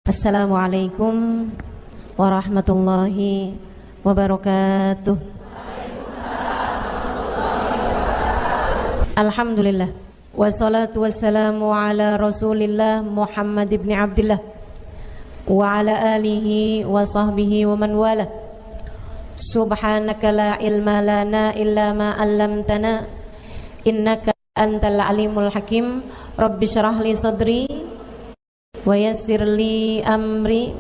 Assalamualaikum warahmatullahi wabarakatuh. Alhamdulillah, wassalatu wassalamu ala rasulillah Muhammad ibn Abdillah wa ala alihi wa sahbihi wa man wala. Subhanaka la ilma lana illa ma 'allamtana innaka antal alimul hakim. Rabbi syrah li sadri wa yassir li amri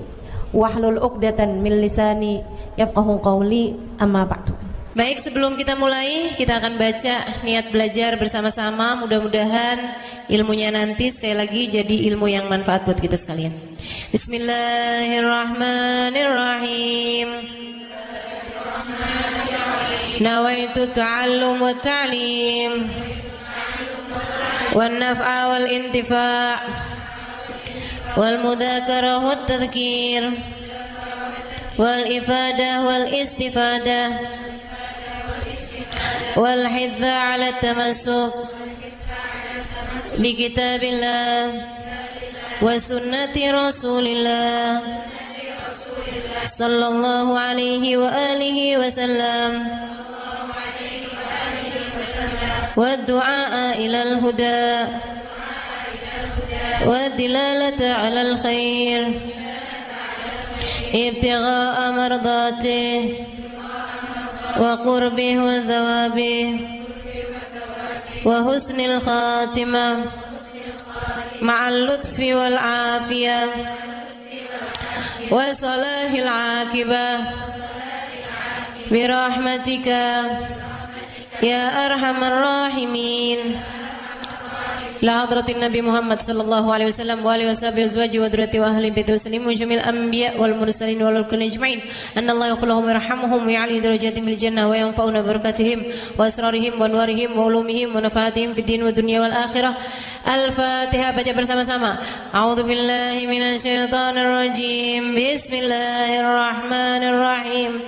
wahlul 'uqdatan min lisani yafqahu qawli, amma ba'du. Baik, sebelum kita mulai, kita akan baca niat belajar bersama-sama. Mudah-mudahan ilmunya nanti sekali lagi jadi ilmu yang manfaat buat kita sekalian. Bismillahirrahmanirrahim. Nawaitu ta'allum wa ta'lim wan naf'a wal intifa' wal mudzakarah wat tadhkir wal ifadah wal istifadah wal hidza 'ala tamassuk bi kitabillah wa sunnati rasulillah sallallahu alaihi wa alihi wasallam wa du'a ilal huda wa dilalata 'alal khair ibtigha'a mardatih wa qurbih wa thawabih wa husnil khatimah ma'al lutfi wal afiyah wa salahil aqibah birahmatika ya arhamar rahimin. La hadratin Nabi Muhammad sallallahu alaihi wasallam wa alihi washabihi azwaji wa dzurriyyati wa ahli baiti wasallim wa jamil anbiya wal mursalin wal kulli ajma'in. Anna Allah yaghfiruhum wa yarhamuhum wa ya'li darajatihim fil jannah wa yanfa'una barakatihim wa asrarihim wa anwarihim wa ulumihim wa nafaatihim fid din wa dunya wal akhirah. Al-Fatihah, baca bersama-sama. A'udzu billahi minasyaitonir rajim. Bismillahirrahmanirrahim.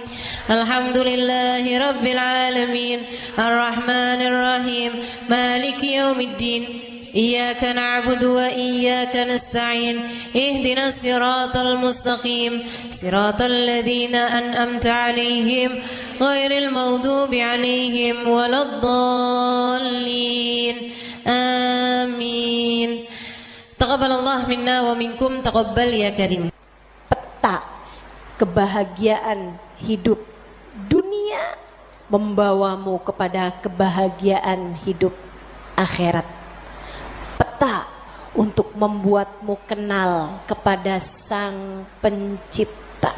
Alhamdulillahi rabbil alamin. Arrahmanir rahim. Maliki yaumiddin. Iyyaka na'budu wa iyyaka nasta'in. Ihdinas siratal mustaqim. Siratal ladzina an'amta 'alaihim ghairil maghdubi 'alaihim waladdallin. Amin. Taqabbalallah minna wa minkum, taqabbal ya karim. Peta kebahagiaan hidup dunia membawamu kepada kebahagiaan hidup akhirat. Peta untuk membuatmu kenal kepada Sang Pencipta.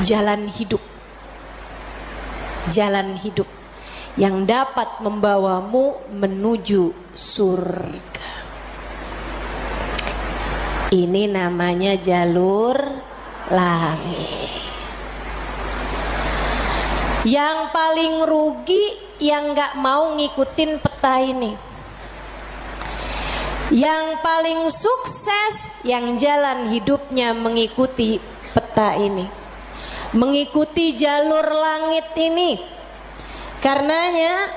Jalan hidup yang dapat membawamu menuju surga. Ini namanya jalur langit. Yang paling rugi yang gak mau ngikutin peta ini. Yang paling sukses yang jalan hidupnya mengikuti peta ini, mengikuti jalur langit ini. Karenanya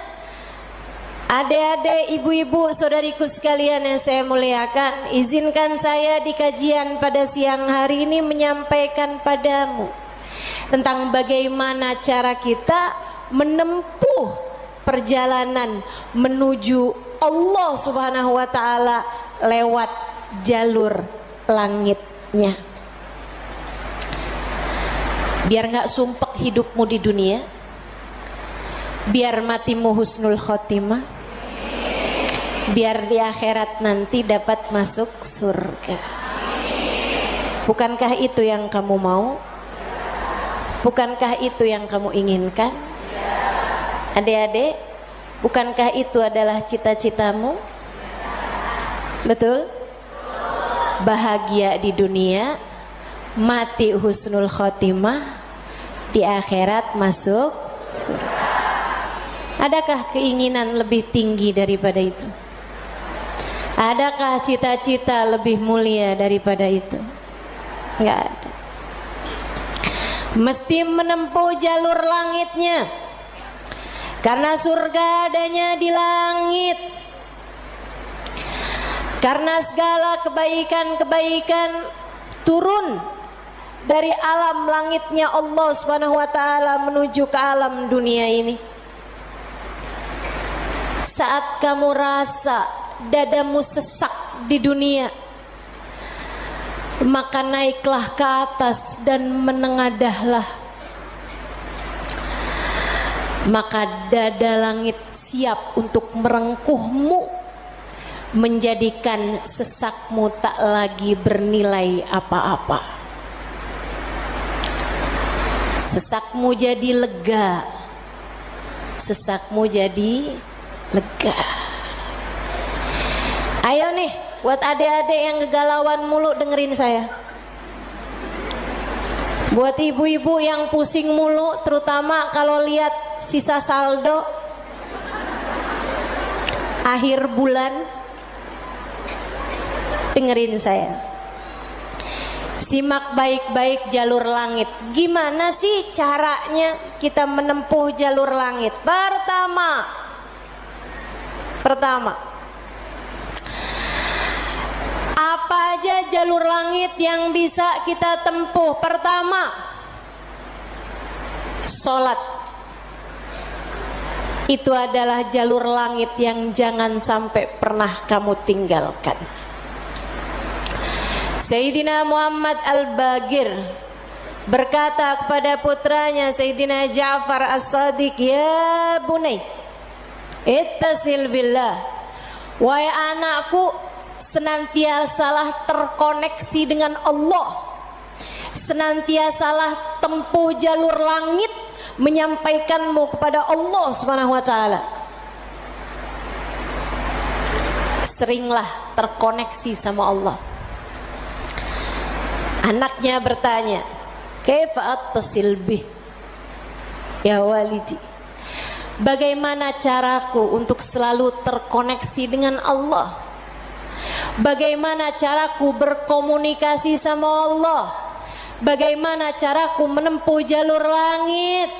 adik-adik, ibu-ibu, saudariku sekalian yang saya muliakan, izinkan saya di kajian pada siang hari ini menyampaikan padamu tentang bagaimana cara kita menempuh perjalanan menuju Allah Subhanahu wa ta'ala lewat jalur langitnya. Biar gak sumpek hidupmu di dunia, biar matimu husnul khotimah, biar di akhirat nanti dapat masuk surga. Bukankah itu yang kamu mau? Bukankah itu yang kamu inginkan? Adik-adik, bukankah itu adalah cita-citamu? Betul? Bahagia di dunia, mati husnul khotimah, di akhirat masuk surga. Adakah keinginan lebih tinggi daripada itu? Adakah cita-cita lebih mulia daripada itu? Enggak ada. Mesti menempuh jalur langitnya, karena surga adanya di langit. Karena segala kebaikan-kebaikan turun dari alam langitnya Allah Subhanahu wa taala menuju ke alam dunia ini. Saat kamu rasa dadamu sesak di dunia, maka naiklah ke atas dan menengadahlah. Maka dada langit siap untuk merengkuhmu, menjadikan sesakmu tak lagi bernilai apa-apa. Sesakmu jadi lega, sesakmu jadi lega. Ayo nih, buat adik-adik yang kegalauan mulu dengerin saya. Buat ibu-ibu yang pusing mulu, terutama kalau lihat sisa saldo akhir bulan, dengerin saya. Simak baik-baik jalur langit. Gimana sih caranya kita menempuh jalur langit? Pertama, apa aja jalur langit yang bisa kita tempuh? Pertama, sholat. Itu adalah jalur langit yang jangan sampai pernah kamu tinggalkan. Sayyidina Muhammad Al-Bagir berkata kepada putranya Sayyidina Ja'far As-Sadiq, "Ya bunai, ittasil billah." Wahai anakku, senantiasalah terkoneksi dengan Allah, senantiasalah tempuh jalur langit menyampaikanmu kepada Allah Subhanahu wa taala. Seringlah terkoneksi sama Allah. Anaknya bertanya, "Kaifa attasil bih ya walidi?" Bagaimana caraku untuk selalu terkoneksi dengan Allah? Bagaimana caraku berkomunikasi sama Allah? Bagaimana caraku menempuh jalur langit?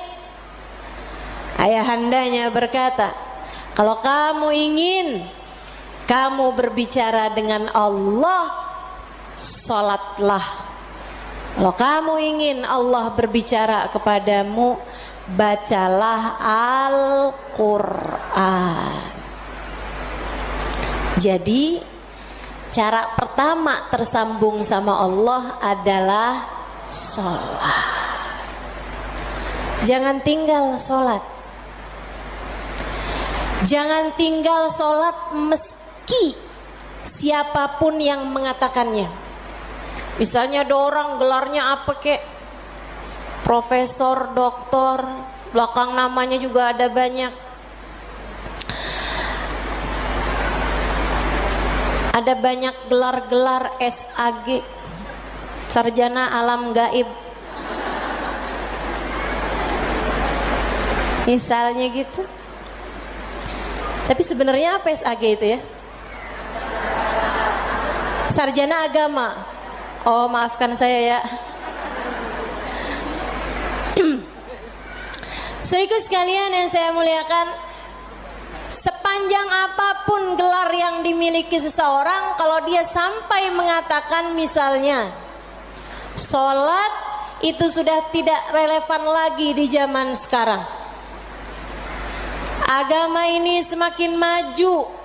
Ayahandanya berkata, kalau kamu ingin kamu berbicara dengan Allah, sholatlah. Kalau kamu ingin Allah berbicara kepadamu, bacalah Al-Quran. Jadi cara pertama tersambung sama Allah adalah sholat. Jangan tinggal sholat. Jangan tinggal sholat meski siapapun yang mengatakannya. Misalnya ada orang gelarnya apa kek, profesor, doktor, belakang namanya juga ada banyak. Ada banyak gelar-gelar SAG, sarjana alam gaib. Misalnya gitu. Tapi sebenarnya apa SAG itu ya? Sarjana agama. Oh, maafkan saya ya. Saudaraku sekalian yang saya muliakan, sepanjang apapun gelar yang dimiliki seseorang, kalau dia sampai mengatakan misalnya sholat, itu sudah tidak relevan lagi di zaman sekarang. Agama ini semakin maju.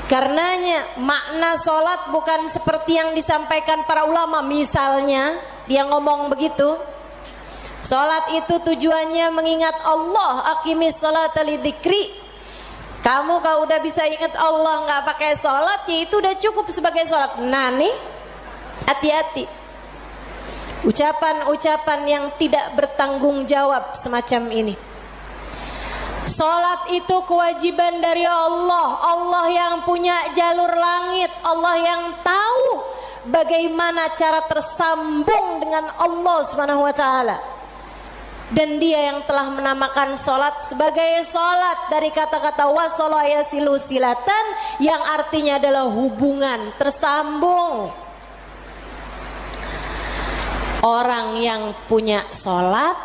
Karenanya makna sholat bukan seperti yang disampaikan para ulama. Misalnya dia ngomong begitu, sholat itu tujuannya mengingat Allah, aqimis sholata lidzikri. Kamu kalau udah bisa ingat Allah nggak pakai sholat, ya itu udah cukup sebagai sholat. Nah nih, hati-hati ucapan-ucapan yang tidak bertanggung jawab semacam ini. Sholat itu kewajiban dari Allah. Allah yang punya jalur langit, Allah yang tahu bagaimana cara tersambung dengan Allah Subhanahu wa taala. Dan dia yang telah menamakan sholat sebagai sholat dari kata-kata wasala yasilu silatan, yang artinya adalah hubungan, tersambung. Orang yang punya sholat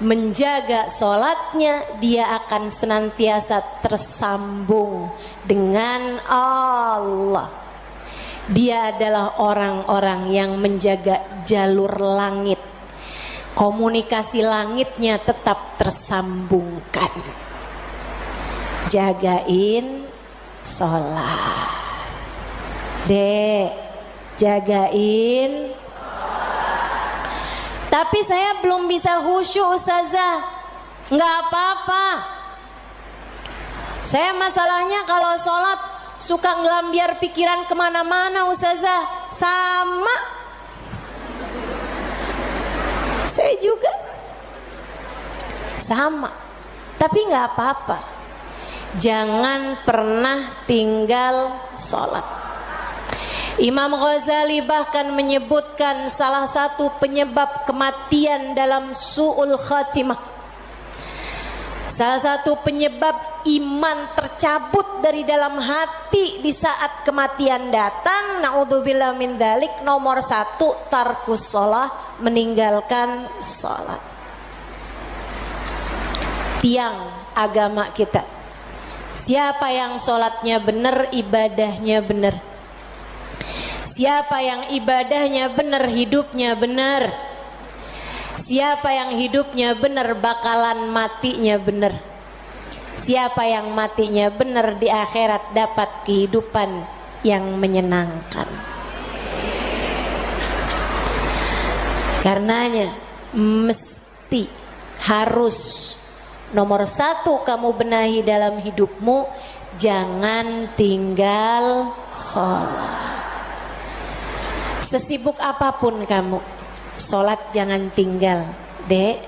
menjaga sholatnya, dia akan senantiasa tersambung dengan Allah. Dia adalah orang-orang yang menjaga jalur langit. Komunikasi langitnya tetap tersambungkan. Jagain sholat. Dek, jagain. Tapi saya belum bisa khusyuk Ustazah. Nggak apa-apa. Saya masalahnya kalau sholat suka ngelambiar pikiran kemana-mana Ustazah. Sama. Saya juga. Sama. Tapi nggak apa-apa. Jangan pernah tinggal sholat. Imam Ghazali bahkan menyebutkan salah satu penyebab kematian dalam su'ul khatimah, salah satu penyebab iman tercabut dari dalam hati di saat kematian datang, na'udzubillah min dzalik, nomor 1 tarkus sholah, meninggalkan sholat. Tiang agama kita. Siapa yang sholatnya benar, ibadahnya benar. Siapa yang ibadahnya benar, hidupnya benar. Siapa yang hidupnya benar, bakalan matinya benar. Siapa yang matinya benar, di akhirat dapat kehidupan yang menyenangkan. Karenanya mesti, harus, nomor 1 kamu benahi dalam hidupmu, jangan tinggal sholat. Sesibuk apapun kamu, sholat jangan tinggal, Dek.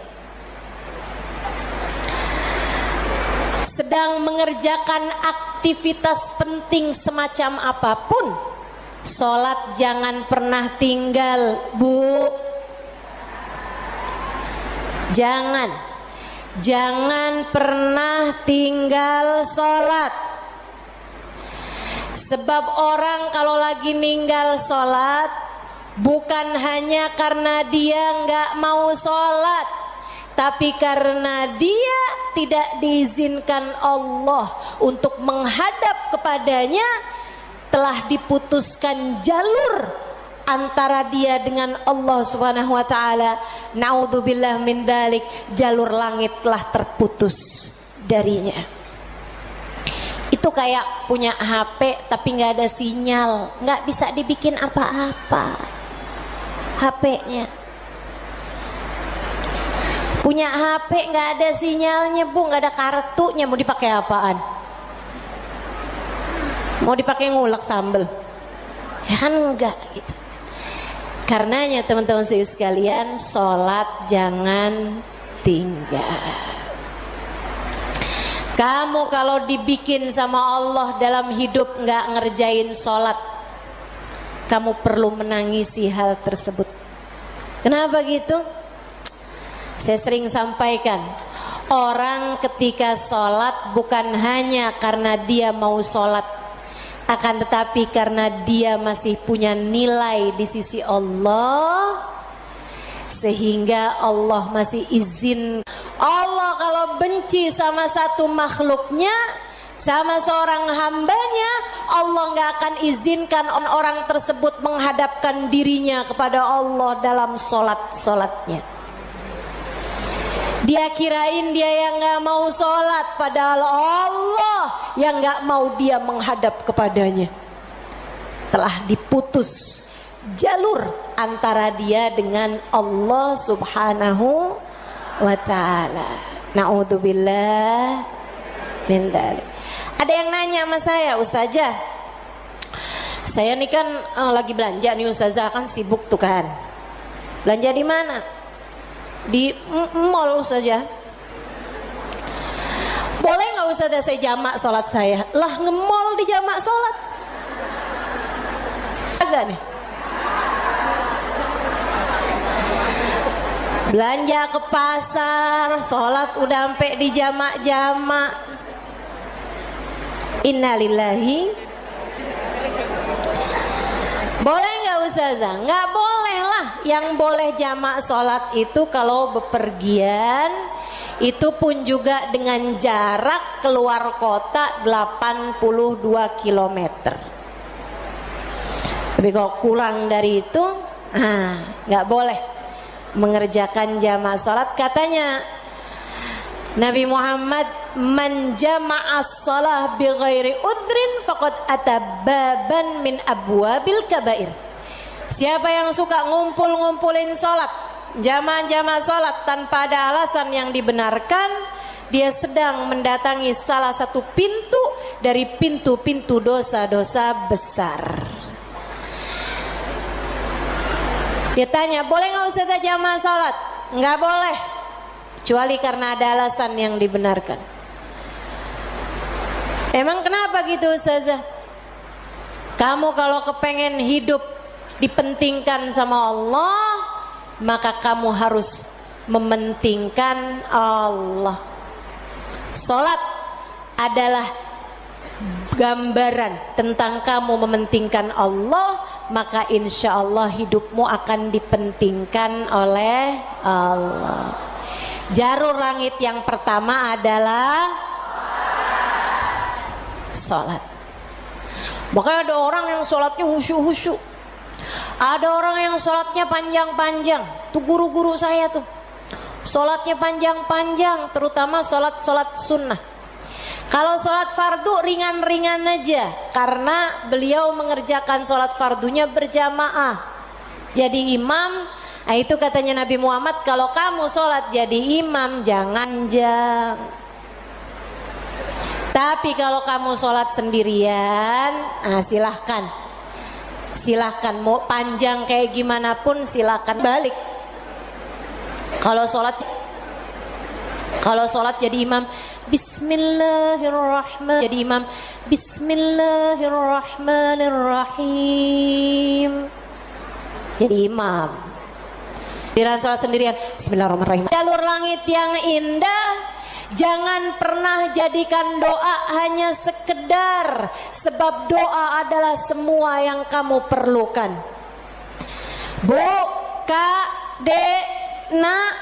Sedang mengerjakan aktivitas penting semacam apapun, sholat jangan pernah tinggal, Bu. Jangan pernah tinggal sholat. Sebab orang kalau lagi ninggal sholat, bukan hanya karena dia nggak mau sholat, tapi karena dia tidak diizinkan Allah untuk menghadap kepadanya, telah diputuskan jalur antara dia dengan Allah Subhanahu wa taala. Naudzubillah min dzalik, jalur langit telah terputus darinya. Itu kayak punya HP tapi nggak ada sinyal, nggak bisa dibikin apa-apa HP-nya. Punya HP nggak ada sinyalnya, Bu, nggak ada kartunya, mau dipakai apaan? Mau dipakai ngulek sambel? Ya kan enggak gitu. Karenanya teman-teman sekalian, sholat jangan tinggal. Kamu kalau dibikin sama Allah dalam hidup nggak ngerjain sholat, kamu perlu menangisi hal tersebut. Kenapa gitu? Saya sering sampaikan, orang ketika sholat bukan hanya karena dia mau sholat, akan tetapi karena dia masih punya nilai di sisi Allah, sehingga Allah masih izin. Allah kalau benci sama satu makhluknya, sama seorang hambanya, Allah nggak akan izinkan orang tersebut menghadapkan dirinya kepada Allah dalam sholatnya. Dia kirain dia yang nggak mau sholat, padahal Allah yang nggak mau dia menghadap kepadanya. Telah diputus jalur antara dia dengan Allah Subhanahu wa ta'ala. Na'udzubillah min dzalik. Ada yang nanya sama saya, Ustazah, saya nih kan lagi belanja nih Ustazah, kan sibuk tuh kan. Belanja di mana? Di mall Ustazah. Boleh nggak Ustazah saya jamak sholat saya? Lah, nge-mall di jamak sholat? Agak nih. Belanja ke pasar, sholat udah sampai di jamak-jamak. Innalillahi. Boleh nggak Ustazah? Nggak boleh lah. Yang boleh jamak sholat itu kalau bepergian, itu pun juga dengan jarak keluar kota 82 km. Tapi kalau kurang dari itu, nggak boleh mengerjakan jamak sholat. Katanya Nabi Muhammad, man jama'as shalah bi ghairi udrin faqad atababan min abwabil kabair. Siapa yang suka ngumpulin sholat, jamaah sholat tanpa ada alasan yang dibenarkan, dia sedang mendatangi salah satu pintu dari pintu-pintu dosa-dosa besar. Dia tanya, boleh nggak Ustazah jamaah sholat? Nggak boleh, kecuali karena ada alasan yang dibenarkan. Emang kenapa gitu Ustazah? Kamu kalau kepengen hidup dipentingkan sama Allah, maka kamu harus mementingkan Allah. Sholat adalah gambaran tentang kamu mementingkan Allah, maka insya Allah hidupmu akan dipentingkan oleh Allah. Jalur langit yang pertama adalah sholat. Makanya ada orang yang sholatnya khusyuk-khusyuk, ada orang yang sholatnya panjang-panjang. Tuh guru-guru saya tuh sholatnya panjang-panjang, terutama sholat sunnah. Kalau sholat fardu ringan-ringan aja, karena beliau mengerjakan sholat fardunya berjamaah jadi imam. Nah, itu katanya Nabi Muhammad, kalau kamu sholat jadi imam jangan jam. Tapi kalau kamu sholat sendirian, silahkan mau panjang kayak gimana pun silahkan balik. Kalau sholat jadi imam, Bismillahirrahmanirrahim. Jadi imam, Bismillahirrahmanirrahim. Jadi imam. Dalam sholat sendirian, Bismillahirrahmanirrahim. Jalur langit yang indah, jangan pernah jadikan doa hanya sekedar, sebab doa adalah semua yang kamu perlukan. Bu, Kak, Dek, Nak,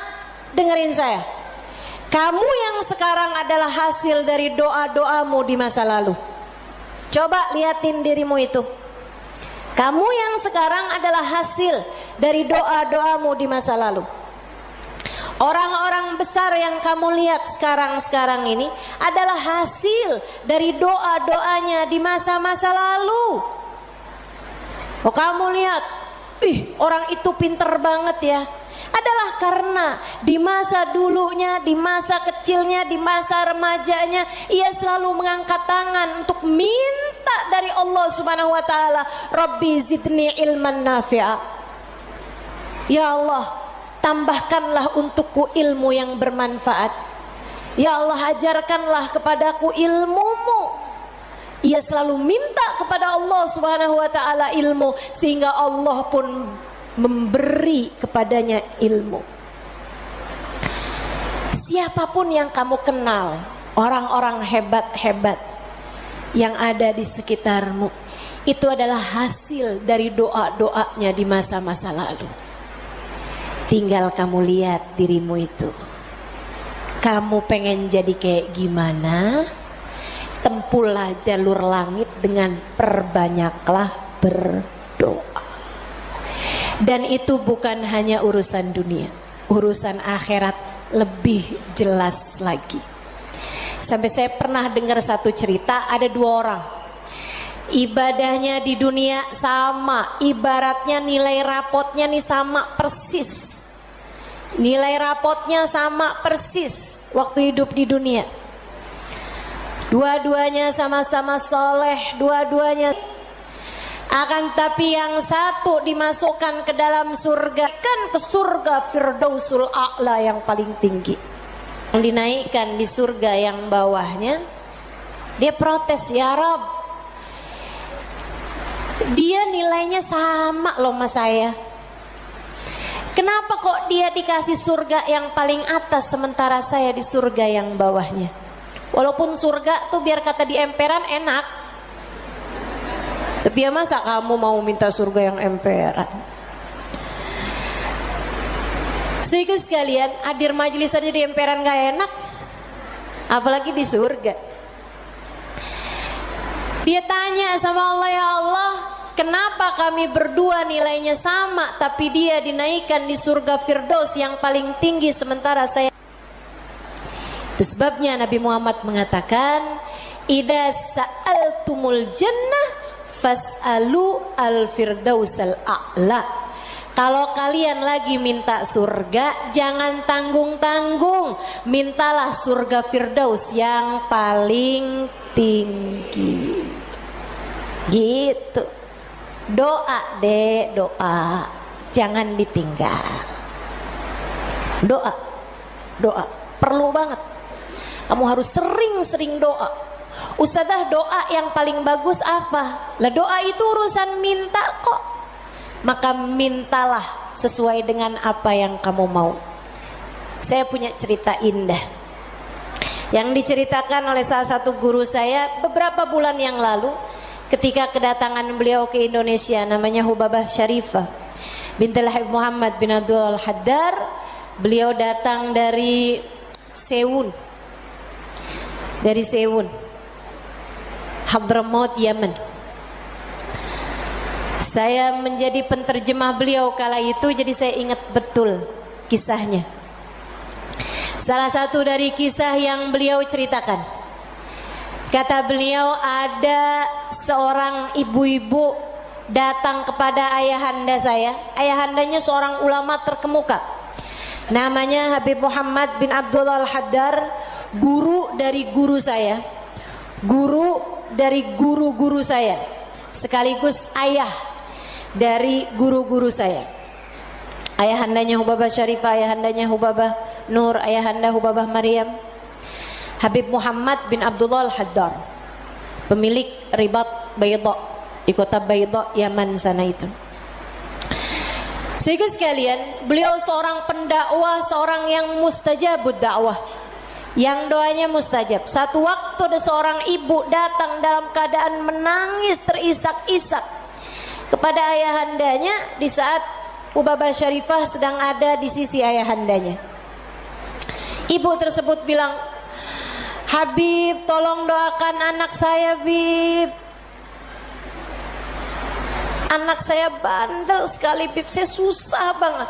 dengerin saya. Kamu yang sekarang adalah hasil dari doa-doamu di masa lalu. Coba liatin dirimu itu. Kamu yang sekarang adalah hasil dari doa-doamu di masa lalu. Orang-orang besar yang kamu lihat sekarang ini adalah hasil dari doa-doanya di masa-masa lalu. Oh, kamu lihat, orang itu pinter banget ya. Adalah karena di masa dulunya, di masa kecilnya, di masa remajanya, ia selalu mengangkat tangan untuk minta dari Allah Subhanahu wa taala, Rabbi zidni ilman nafi'a. Ya Allah, tambahkanlah untukku ilmu yang bermanfaat. Ya Allah, ajarkanlah kepadaku ilmu-Mu. Ia selalu minta kepada Allah Subhanahu wa taala ilmu, sehingga Allah pun memberi kepadanya ilmu. Siapapun yang kamu kenal, orang-orang hebat-hebat yang ada di sekitarmu, itu adalah hasil dari doa-doanya di masa-masa lalu. Tinggal kamu lihat dirimu itu. Kamu pengen jadi kayak gimana? Tempuhlah jalur langit dengan perbanyaklah berdoa. Dan itu bukan hanya urusan dunia, urusan akhirat lebih jelas lagi. Sampai saya pernah dengar satu cerita, ada dua orang, ibadahnya di dunia sama, ibaratnya nilai rapotnya nih sama persis. Nilai rapotnya sama persis waktu hidup di dunia. Dua-duanya sama-sama soleh, dua-duanya. Akan tapi yang satu dimasukkan ke dalam surga, kan ke surga Firdausul A'la yang paling tinggi. Yang dinaikkan di surga yang bawahnya, dia protes, ya Rob, dia nilainya sama loh sama saya. Kenapa kok dia dikasih surga yang paling atas sementara saya di surga yang bawahnya? Walaupun surga tuh biar kata di emperan enak, Tapi ya masa kamu mau minta surga yang emperan? Sehingga sekalian, hadir majelis aja di emperan gak enak, apalagi di surga. Dia tanya sama Allah, ya Allah, kenapa kami berdua nilainya sama, tapi dia dinaikkan di surga Firdaus yang paling tinggi sementara saya. Itu sebabnya Nabi Muhammad mengatakan, idza sa'altumul jannah fas'alu al-firdausal a'la. Kalau kalian lagi minta surga, jangan tanggung-tanggung, mintalah surga Firdaus yang paling tinggi. Gitu. Doa deh, doa, jangan ditinggal. Doa, doa, perlu banget. Kamu harus sering-sering doa. Ustadzah, doa yang paling bagus apa? Lah doa itu urusan minta kok. Maka mintalah sesuai dengan apa yang kamu mau. Saya punya cerita indah yang diceritakan oleh salah satu guru saya beberapa bulan yang lalu ketika kedatangan beliau ke Indonesia. Namanya Hubabah Syarifah binti Habib Muhammad bin Abdul Haddar. Beliau datang dari Seoul, Hadramaut, Yaman. Saya menjadi penterjemah beliau kala itu, jadi saya ingat betul kisahnya. Salah satu dari kisah yang beliau ceritakan, kata beliau, ada seorang ibu-ibu datang kepada ayahanda saya. Ayahandanya seorang ulama terkemuka, namanya Habib Muhammad bin Abdullah Al-Haddar, guru dari guru saya, guru dari guru-guru saya, sekaligus ayah dari guru-guru saya. Ayahandanya Hubabah Syarifah, ayahandanya Hubabah Nur, ayahanda Hubabah Maryam. Habib Muhammad bin Abdullah Al-Haddar, pemilik Ribat Baydha di kota Baydha, Yaman sana itu. Sehingga sekalian, beliau seorang pendakwah, seorang yang mustajabud dakwah, yang doanya mustajab. Satu waktu ada seorang ibu datang dalam keadaan menangis terisak-isak kepada ayahandanya di saat Hubabah Syarifah sedang ada di sisi ayahandanya. Ibu tersebut bilang, Habib, tolong doakan anak saya, Bib. Anak saya bandel sekali, Bib. Saya susah banget.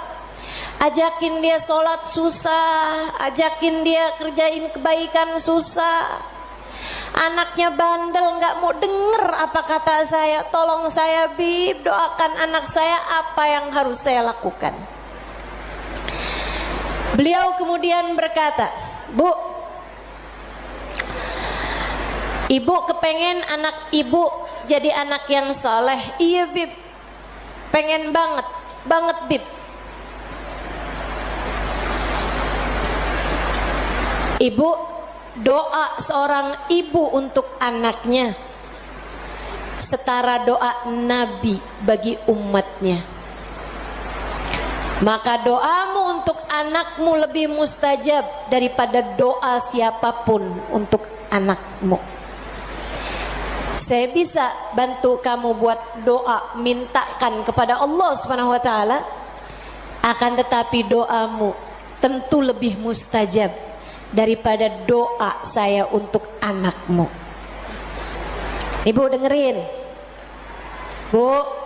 Ajakin dia sholat susah, ajakin dia kerjain kebaikan susah. Anaknya bandel, nggak mau denger apa kata saya. Tolong saya, Bib, doakan anak saya, apa yang harus saya lakukan. Beliau kemudian berkata, Bu, ibu kepengen anak ibu jadi anak yang soleh. Iya, Bib, pengen banget, Bib. Ibu, doa seorang ibu untuk anaknya setara doa Nabi bagi umatnya. Maka doamu untuk anakmu lebih mustajab daripada doa siapapun untuk anakmu. Saya bisa bantu kamu buat doa, mintakan kepada Allah Subhanahu wa taala, akan tetapi doamu tentu lebih mustajab daripada doa saya untuk anakmu. Ibu dengerin, Bu.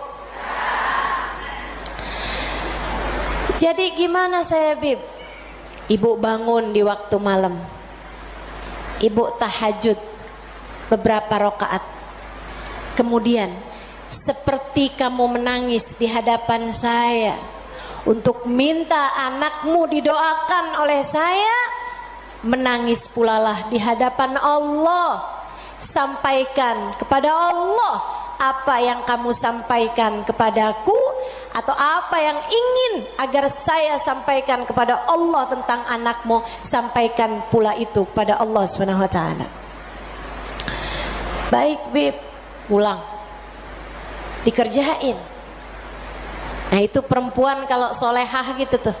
Jadi gimana saya, Bib? Ibu bangun di waktu malam, ibu tahajud beberapa rakaat, kemudian seperti kamu menangis di hadapan saya untuk minta anakmu didoakan oleh saya, menangis pulalah di hadapan Allah. Sampaikan kepada Allah apa yang kamu sampaikan kepadaku, atau apa yang ingin agar saya sampaikan kepada Allah tentang anakmu, sampaikan pula itu kepada Allah Subhanahu wa taala. Baik, Bib, pulang dikerjain. Nah, itu perempuan kalau solehah gitu tuh,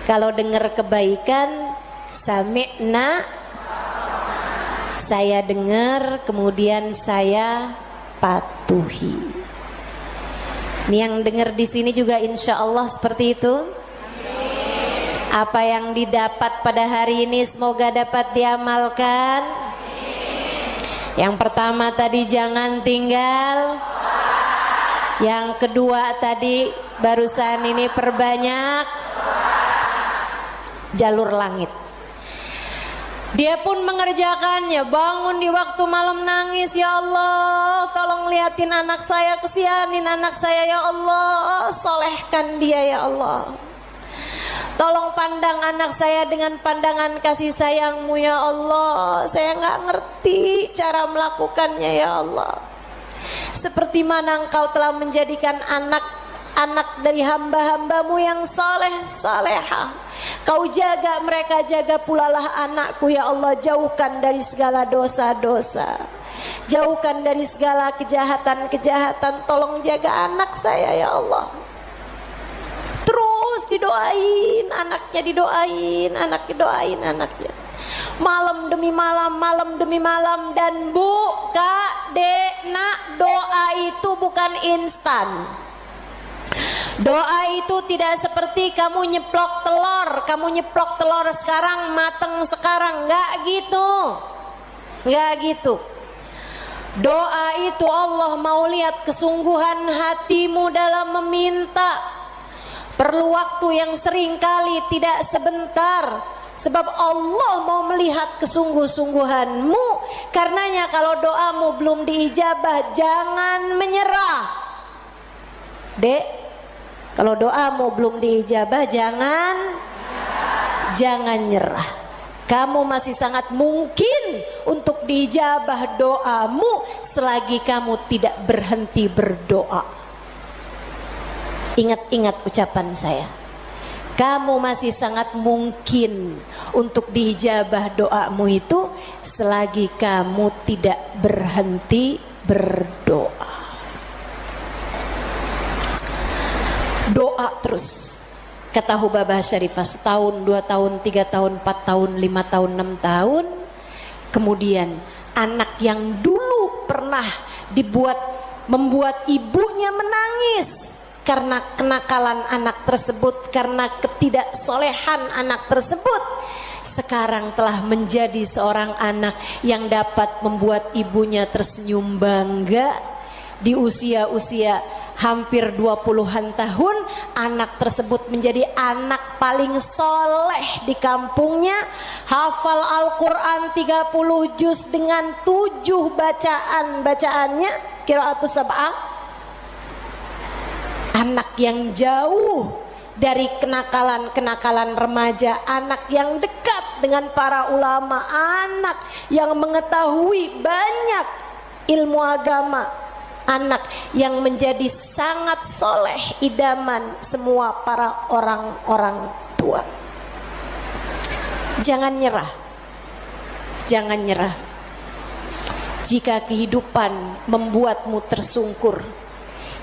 kalau dengar kebaikan, sami'na, saya dengar, kemudian saya patuh. patuhi. Ini yang dengar di sini juga insya Allah seperti itu. Apa yang didapat pada hari ini semoga dapat diamalkan. Yang pertama tadi jangan tinggal. Yang kedua tadi barusan ini perbanyak jalur langit. Dia pun mengerjakannya, bangun di waktu malam nangis, ya Allah tolong liatin anak saya, kesianin anak saya ya Allah, solehkan dia ya Allah. Tolong pandang anak saya dengan pandangan kasih sayangmu ya Allah. Saya nggak ngerti cara melakukannya ya Allah. Seperti mana engkau telah menjadikan anak-anak dari hamba-hambamu yang soleh salehah. Kau jaga mereka, jaga pula lah anakku ya Allah. Jauhkan dari segala dosa-dosa, jauhkan dari segala kejahatan-kejahatan. Tolong jaga anak saya ya Allah. Terus didoain anaknya, didoain anaknya, doain anaknya. Malam demi malam, malam demi malam. Dan Bu, Kak, Dek, Nak, doa itu bukan instan. Doa itu tidak seperti kamu nyeplok telur. Kamu nyeplok telur sekarang, mateng sekarang. Enggak gitu. Enggak gitu. Doa itu Allah mau lihat kesungguhan hatimu dalam meminta. Perlu waktu yang sering kali, tidak sebentar. Sebab Allah mau melihat kesungguh-sungguhanmu. Karenanya kalau doamu belum diijabah, jangan menyerah. Dek, kalau doamu belum diijabah, jangan nyerah. Kamu masih sangat mungkin untuk diijabah doamu selagi kamu tidak berhenti berdoa. Ingat-ingat ucapan saya. Kamu masih sangat mungkin untuk diijabah doamu itu selagi kamu tidak berhenti berdoa. Doa terus. Kata Hubabah Syarifah, setahun, 2 tahun, 3 tahun, 4 tahun, 5 tahun, 6 tahun. Kemudian anak yang dulu pernah membuat ibunya menangis karena kenakalan anak tersebut, karena ketidaksolehan anak tersebut, sekarang telah menjadi seorang anak yang dapat membuat ibunya tersenyum bangga. Di usia-usia hampir 20-an tahun, anak tersebut menjadi anak paling soleh di kampungnya. Hafal Al-Quran 30 juz dengan 7 bacaannya, qiraatus sab'ah. Anak yang jauh dari kenakalan-kenakalan remaja, anak yang dekat dengan para ulama, anak yang mengetahui banyak ilmu agama, anak yang menjadi sangat soleh, idaman semua para orang-orang tua. Jangan nyerah, jangan nyerah. Jika kehidupan membuatmu tersungkur,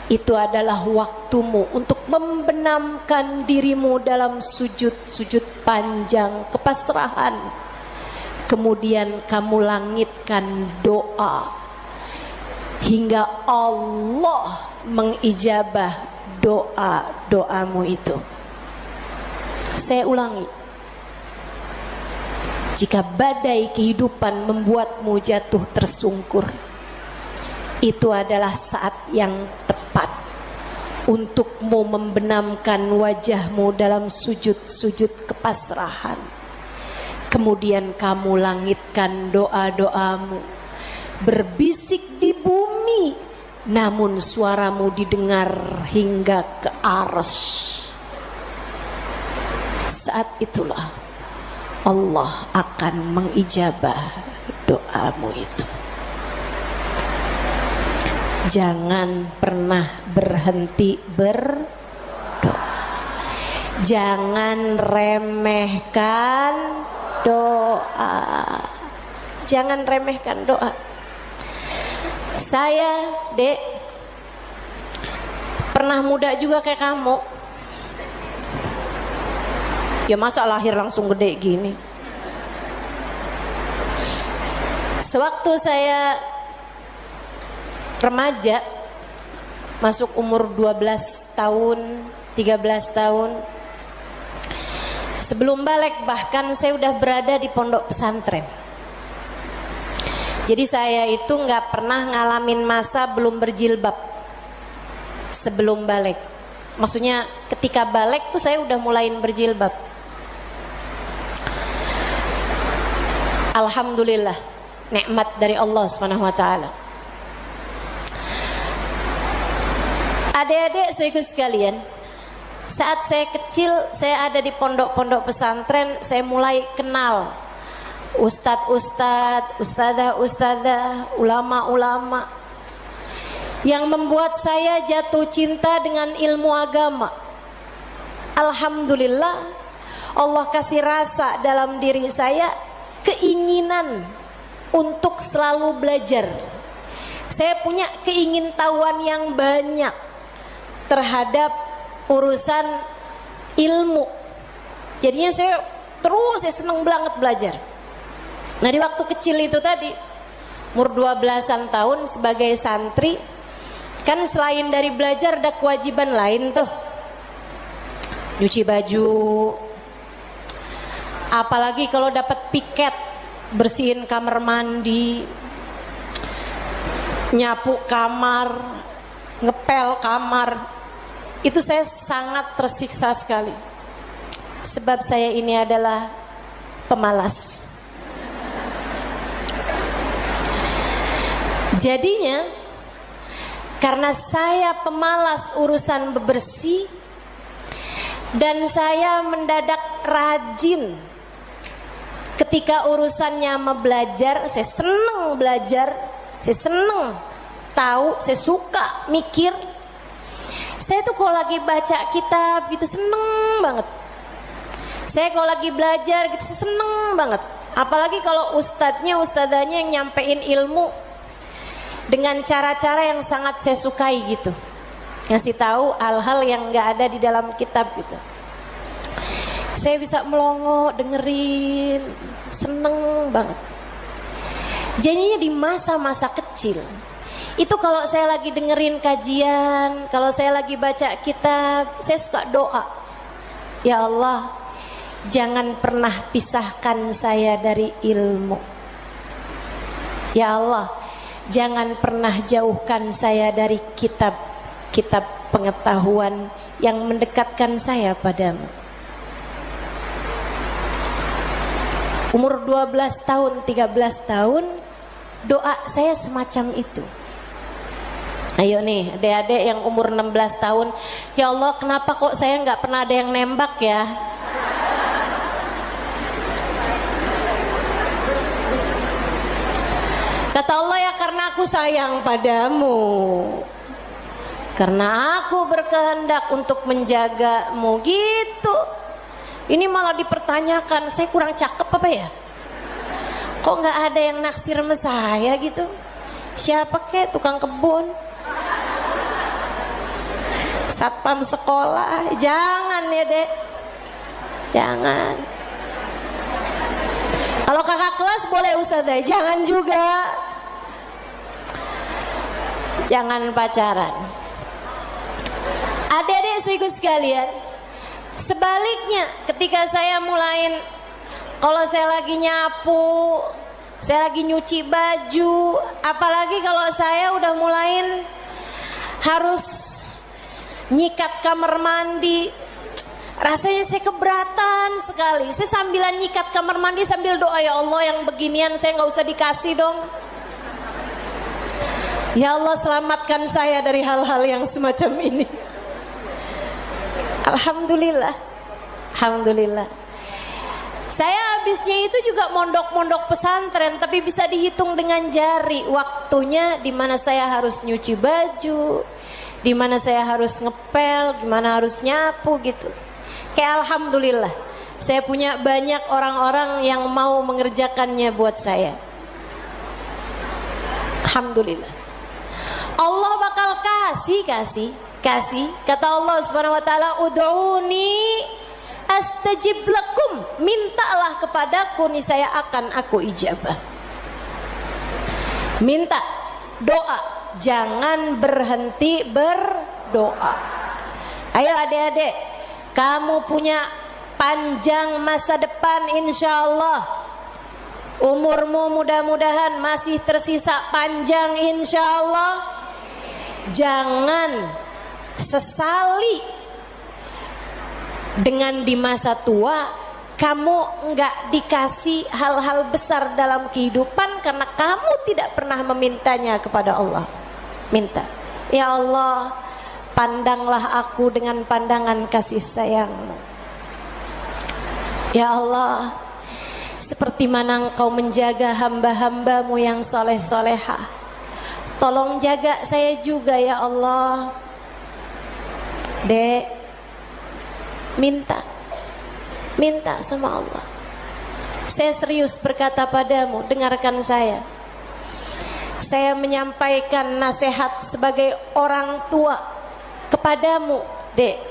itu adalah waktumu untuk membenamkan dirimu dalam sujud-sujud panjang kepasrahan. Kemudian kamu langitkan doa hingga Allah mengijabah doa-doamu itu. Saya ulangi. Jika badai kehidupan membuatmu jatuh tersungkur, itu adalah saat yang tepat untukmu membenamkan wajahmu dalam sujud-sujud kepasrahan. Kemudian kamu langitkan doa-doamu, berbisik di bumi, namun suaramu didengar hingga ke arsy. Saat itulah Allah akan mengijabah doamu itu. Jangan pernah berhenti berdoa. Jangan remehkan doa. Jangan remehkan doa. Saya, Dek, pernah muda juga kayak kamu. Ya masa lahir langsung gede gini. Sewaktu saya remaja, masuk umur 12 tahun, 13 tahun. Sebelum balik bahkan saya udah berada di pondok pesantren. Jadi saya itu nggak pernah ngalamin masa belum berjilbab sebelum balik. Maksudnya ketika balik tuh saya udah mulain berjilbab. Alhamdulillah, nikmat dari Allah Subhanahu wa taala. Adik-adik saudaraku sekalian, saat saya kecil, saya ada di pondok-pondok pesantren, saya mulai kenal ustadz-ustadz, ustadzah-ustadzah, ulama-ulama yang membuat saya jatuh cinta dengan ilmu agama. Alhamdulillah, Allah kasih rasa dalam diri saya keinginan untuk selalu belajar. Saya punya keingintahuan yang banyak terhadap urusan ilmu. Jadinya saya seneng banget belajar. Nah di waktu kecil itu tadi, umur 12-an tahun sebagai santri, kan selain dari belajar ada kewajiban lain tuh. Nyuci baju, apalagi kalau dapat piket, bersihin kamar mandi, nyapu kamar, ngepel kamar. Itu saya sangat tersiksa sekali. Sebab saya ini adalah pemalas. Jadinya karena saya pemalas urusan bebersih dan saya mendadak rajin ketika urusannya belajar. Saya seneng belajar, saya seneng tahu, saya suka mikir. Saya tuh kalau lagi baca kitab gitu seneng banget. Saya kalau lagi belajar gitu seneng banget. Apalagi kalau ustadzahnya yang nyampein ilmu dengan cara-cara yang sangat saya sukai gitu, ngasih tahu hal-hal yang nggak ada di dalam kitab gitu. Saya bisa melongo dengerin, seneng banget. Jadinya di masa-masa kecil itu kalau saya lagi dengerin kajian, kalau saya lagi baca kitab, saya suka doa, ya Allah, jangan pernah pisahkan saya dari ilmu. Ya Allah, jangan pernah jauhkan saya dari kitab-kitab pengetahuan yang mendekatkan saya padamu. Umur 12 tahun, 13 tahun, doa saya semacam itu. Ayo nih adik-adik yang umur 16 tahun, ya Allah kenapa kok saya nggak pernah ada yang nembak ya? Kata Allah, ya karena aku sayang padamu, karena aku berkehendak untuk menjagamu gitu. Ini malah dipertanyakan, saya kurang cakep apa ya? Kok nggak ada yang naksir sama saya gitu? Siapa kek, tukang kebun, satpam sekolah? Jangan ya dek, jangan. Kalau kakak kelas boleh ustazah, jangan juga. Jangan pacaran. Adik-adik saudaraku sekalian, sebaliknya ketika saya mulain, kalau saya lagi nyapu, saya lagi nyuci baju, apalagi kalau saya udah mulain harus nyikat kamar mandi, rasanya saya keberatan sekali. Saya sambilan nyikat kamar mandi sambil doa, ya Allah yang beginian saya nggak usah dikasih dong. Ya Allah selamatkan saya dari hal-hal yang semacam ini. Alhamdulillah, alhamdulillah. Saya habisnya itu juga mondok-mondok pesantren, tapi bisa dihitung dengan jari waktunya di mana saya harus nyuci baju, di mana saya harus ngepel, di mana harus nyapu gitu. Kayak alhamdulillah, saya punya banyak orang-orang yang mau mengerjakannya buat saya. Alhamdulillah. Allah bakal kasih. Kata Allah Subhanahu wa taala, ud'uni astajib lakum, mintalah kepadaku nih saya akan aku ijabah. Minta, doa, jangan berhenti berdoa. Ayo adik-adik, kamu punya panjang masa depan insya Allah. Umurmu mudah-mudahan masih tersisa panjang insya Allah. Jangan sesali dengan di masa tua kamu enggak dikasih hal-hal besar dalam kehidupan karena kamu tidak pernah memintanya kepada Allah. Minta, ya Allah, pandanglah aku dengan pandangan kasih sayang-Mu. Ya Allah, seperti mana Engkau menjaga hamba-hamba-Mu yang soleh-solehah, tolong jaga saya juga ya Allah. Dek, minta sama Allah. Saya serius berkata padamu, dengarkan saya. Saya menyampaikan nasihat sebagai orang tua kepadamu, Dek,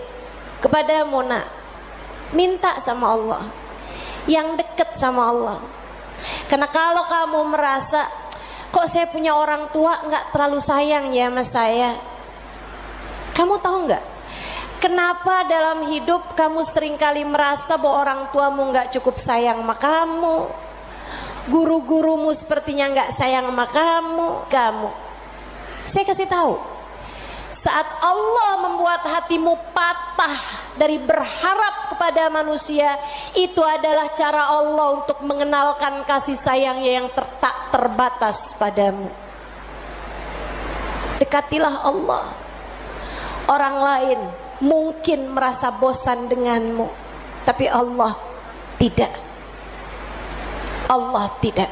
kepadamu nak. Minta sama Allah, yang dekat sama Allah. Karena kalau kamu merasa, kok saya punya orang tua nggak terlalu sayang ya sama saya, kamu tahu nggak? Kenapa dalam hidup kamu seringkali merasa bahwa orang tuamu nggak cukup sayang sama kamu, guru-gurumu sepertinya nggak sayang sama kamu. Saya kasih tahu, saat Allah membuat hatimu patah dari berharap kepada manusia, itu adalah cara Allah untuk mengenalkan kasih sayangnya yang tak terbatas padamu. Dekatilah Allah. Orang lain mungkin merasa bosan denganmu, tapi Allah tidak. Allah tidak.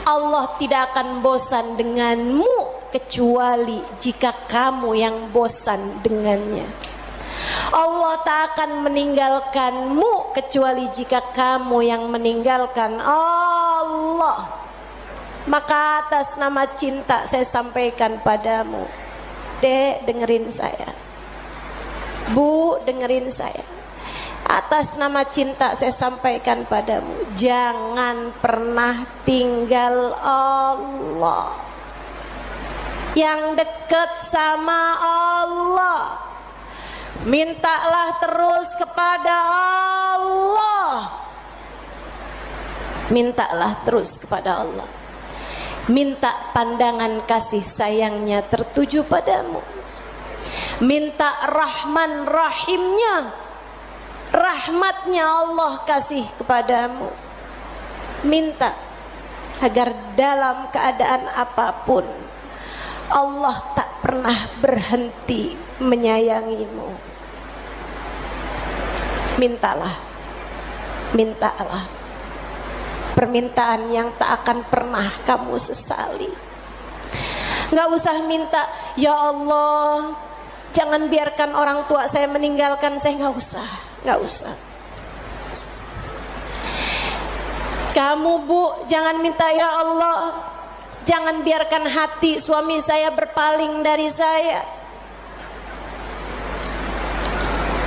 Allah tidak akan bosan denganmu kecuali jika kamu yang bosan dengannya. Allah tak akan meninggalkanmu kecuali jika kamu yang meninggalkan Allah. Maka atas nama cinta saya sampaikan padamu, Dek, dengerin saya. Bu, dengerin saya. Atas nama cinta saya sampaikan padamu, jangan pernah tinggal Allah. Yang dekat sama Allah, mintalah terus kepada Allah. Mintalah terus kepada Allah. Minta pandangan kasih sayangnya tertuju padamu. Minta Rahman Rahimnya, rahmatnya Allah kasih kepadamu. Minta agar dalam keadaan apapun Allah tak pernah berhenti menyayangimu. Mintalah, mintalah permintaan yang tak akan pernah kamu sesali. Nggak usah minta, ya Allah, jangan biarkan orang tua saya meninggalkan saya. Nggak usah, nggak usah. Kamu, Bu, jangan minta, ya Allah, jangan biarkan hati suami saya berpaling dari saya.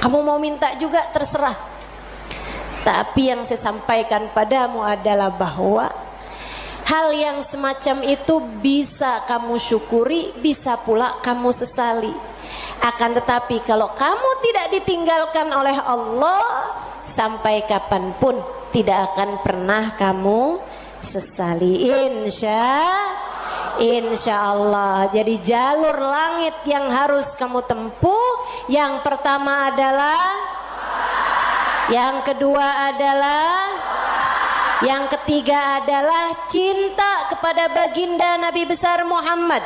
Kamu mau minta juga terserah. Tapi yang saya sampaikan padamu adalah bahwa hal yang semacam itu bisa kamu syukuri, bisa pula kamu sesali. Akan tetapi kalau kamu tidak ditinggalkan oleh Allah, sampai kapanpun tidak akan pernah kamu sesali, insya Allah. Jadi jalur langit yang harus kamu tempuh, yang pertama adalah, yang kedua adalah, yang ketiga adalah cinta kepada baginda Nabi besar Muhammad.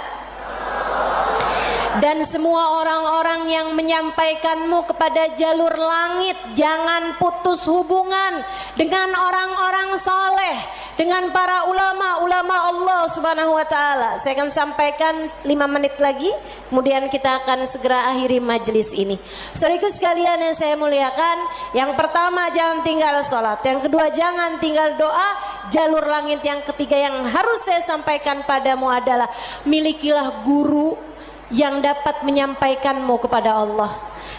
Dan semua orang-orang yang menyampaikanmu kepada jalur langit, jangan putus hubungan dengan orang-orang soleh, dengan para ulama-ulama Allah subhanahu wa ta'ala. Saya akan sampaikan 5 menit lagi, kemudian kita akan segera akhiri majelis ini. Saudaraku sekalian yang saya muliakan, yang pertama jangan tinggal sholat, yang kedua jangan tinggal doa. Jalur langit yang ketiga yang harus saya sampaikan padamu adalah milikilah guru yang dapat menyampaikanmu kepada Allah.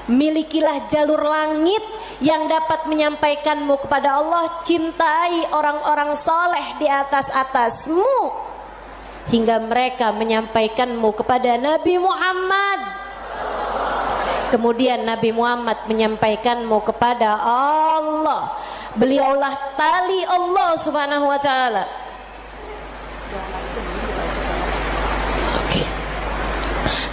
Milikilah jalur langit yang dapat menyampaikanmu kepada Allah. Cintai orang-orang soleh di atasmu. hingga mereka menyampaikanmu kepada Nabi Muhammad. Kemudian Nabi Muhammad menyampaikanmu kepada Allah. Beliaulah tali Allah Subhanahu wa taala.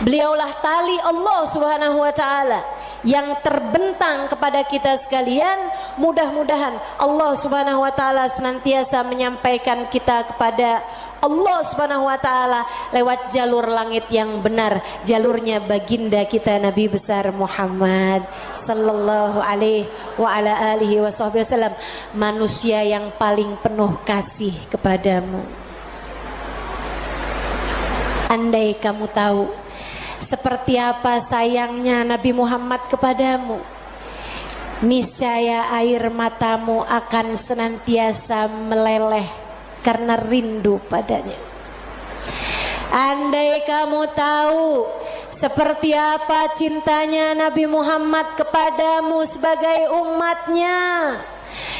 Beliaulah tali Allah Subhanahu wa taala yang terbentang kepada kita sekalian. Mudah-mudahan Allah Subhanahu wa taala senantiasa menyampaikan kita kepada Allah Subhanahu wa taala lewat jalur langit yang benar, jalurnya baginda kita Nabi besar Muhammad sallallahu alaihi wa ala alihi wasallam, manusia yang paling penuh kasih kepadamu. Andai kamu tahu seperti apa sayangnya Nabi Muhammad kepadamu, niscaya air matamu akan senantiasa meleleh karena rindu padanya. Andai kamu tahu seperti apa cintanya Nabi Muhammad kepadamu sebagai umatnya,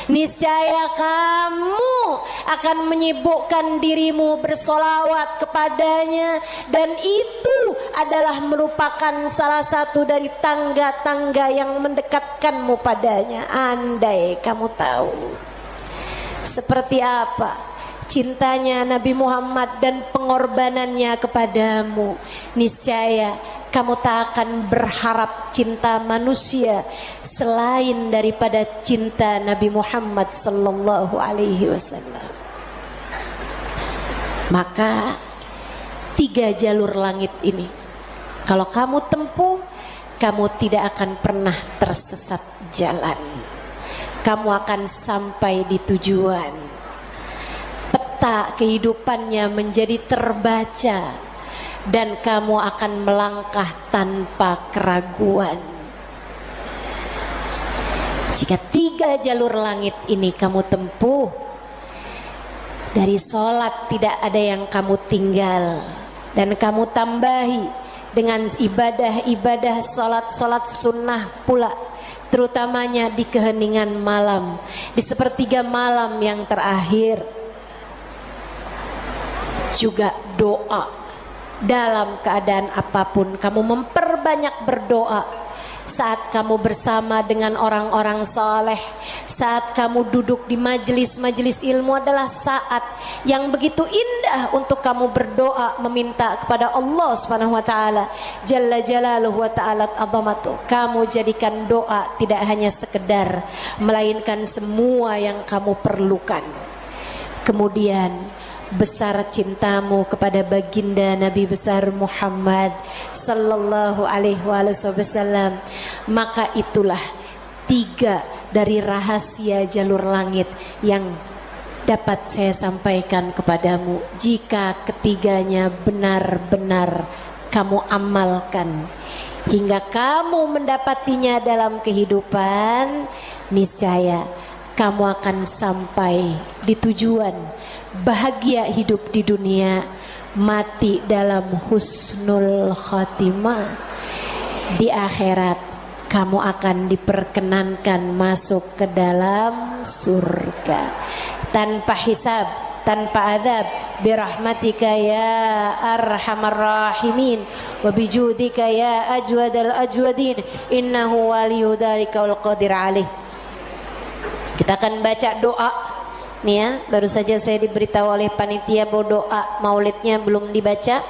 niscaya kamu akan menyibukkan dirimu bersolawat kepadanya, dan itu adalah merupakan salah satu dari tangga-tangga yang mendekatkanmu padanya. Andai kamu tahu seperti apa cintanya Nabi Muhammad dan pengorbanannya kepadamu, niscaya kamu tak akan berharap cinta manusia selain daripada cinta Nabi Muhammad sallallahu alaihi wasallam. Maka 3 jalur langit ini kalau kamu tempuh, kamu tidak akan pernah tersesat jalan. Kamu akan sampai di tujuan. Peta kehidupannya menjadi terbaca dan kamu akan melangkah tanpa keraguan. Jika 3 jalur langit ini kamu tempuh, dari sholat tidak ada yang kamu tinggal, dan kamu tambahi dengan ibadah-ibadah sholat-sholat sunnah pula, terutamanya di keheningan malam, di sepertiga malam yang terakhir. Juga doa, dalam keadaan apapun kamu memperbanyak berdoa. Saat kamu bersama dengan orang-orang saleh, saat kamu duduk di majelis-majelis ilmu adalah saat yang begitu indah untuk kamu berdoa, meminta kepada Allah Subhanahu wa taala jalla jalaluhu wa ta'ala azamatu. Kamu jadikan doa tidak hanya sekedar, melainkan semua yang kamu perlukan. Kemudian besar cintamu kepada baginda Nabi besar Muhammad sallallahu alaihi wasallam, maka itulah 3 dari rahasia jalur langit yang dapat saya sampaikan kepadamu. Jika ketiganya benar-benar kamu amalkan hingga kamu mendapatinya dalam kehidupan, niscaya kamu akan sampai di tujuan, bahagia hidup di dunia, mati dalam husnul khatimah. Di akhirat kamu akan diperkenankan masuk ke dalam surga tanpa hisab, tanpa adab, birahmatika ya arhamar rahimin wa bijudika ya ajwadal ajwadin innahu waliyu dzalika wal qadir alaih. Kita akan baca doa nih ya. Baru saja saya diberitahu oleh panitia bahwa doa maulidnya belum dibaca.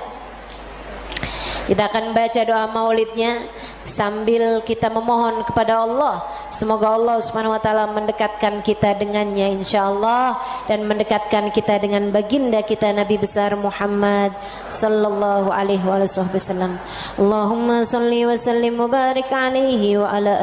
Kita akan baca doa maulidnya sambil kita memohon kepada Allah, semoga Allah Subhanahu wa taala mendekatkan kita dengannya insyaallah, dan mendekatkan kita dengan baginda kita Nabi besar Muhammad sallallahu alaihi wasallam. Allahumma salli wa sallim wa barik alaihi wa ala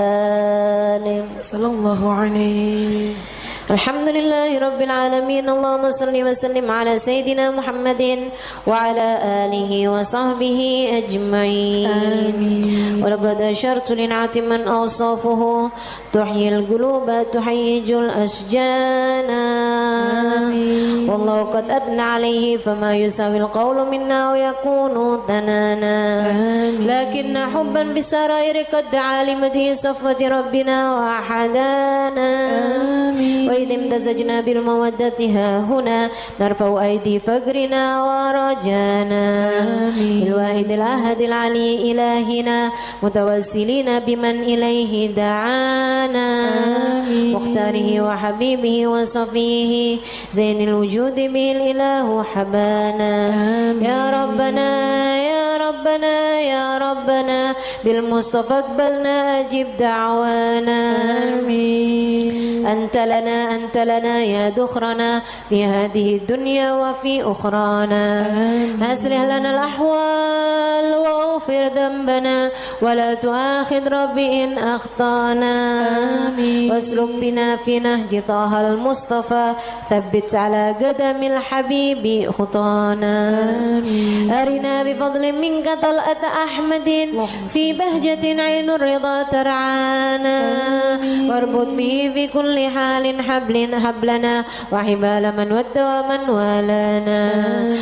alihi sallallahu alaihi. Alhamdulillahi Rabbil Alamin. Allahumma salli wa sallim ala Sayyidina Muhammadin wa ala alihi wa sahbihi ajma'in. Amin. Wa laqad ashartu lin'ati man awsafuhu tuhyil quluba tuhayyijul asjana. Amin. Wallahu qad adna alayhi fama yusawil qawlu minna wa yakunu tanana. Amin. Lakinna hubban bisarairi qad alimati safwati rabbina wa ahadana. Amin. وإذ امتزجنا بالمودة ها هنا نرفع أيدي فقرنا ورجانا بالواحد الأحد العلي إلهنا متوسلين بمن إليه دعانا مختاره وحبيبه وصفيه زين الوجود به الإله حبانا يا ربنا يا ربنا يا ربنا بالمصطفى اقبلنا أجب دعوانا أنت لنا يا دخرنا في هذه الدنيا وفي أخرانا أصلح لنا الأحوال واغفر ذنبنا ولا تؤاخذ ربي إن أخطأنا واسلك بنا في نهج طه المصطفى ثبت على قدم الحبيب خطانا أرنا بفضل منك طلعة أحمد في بهجة عين الرضا ترعانا واربط به في كل حال حبلنا وحبال من ود ومن والانا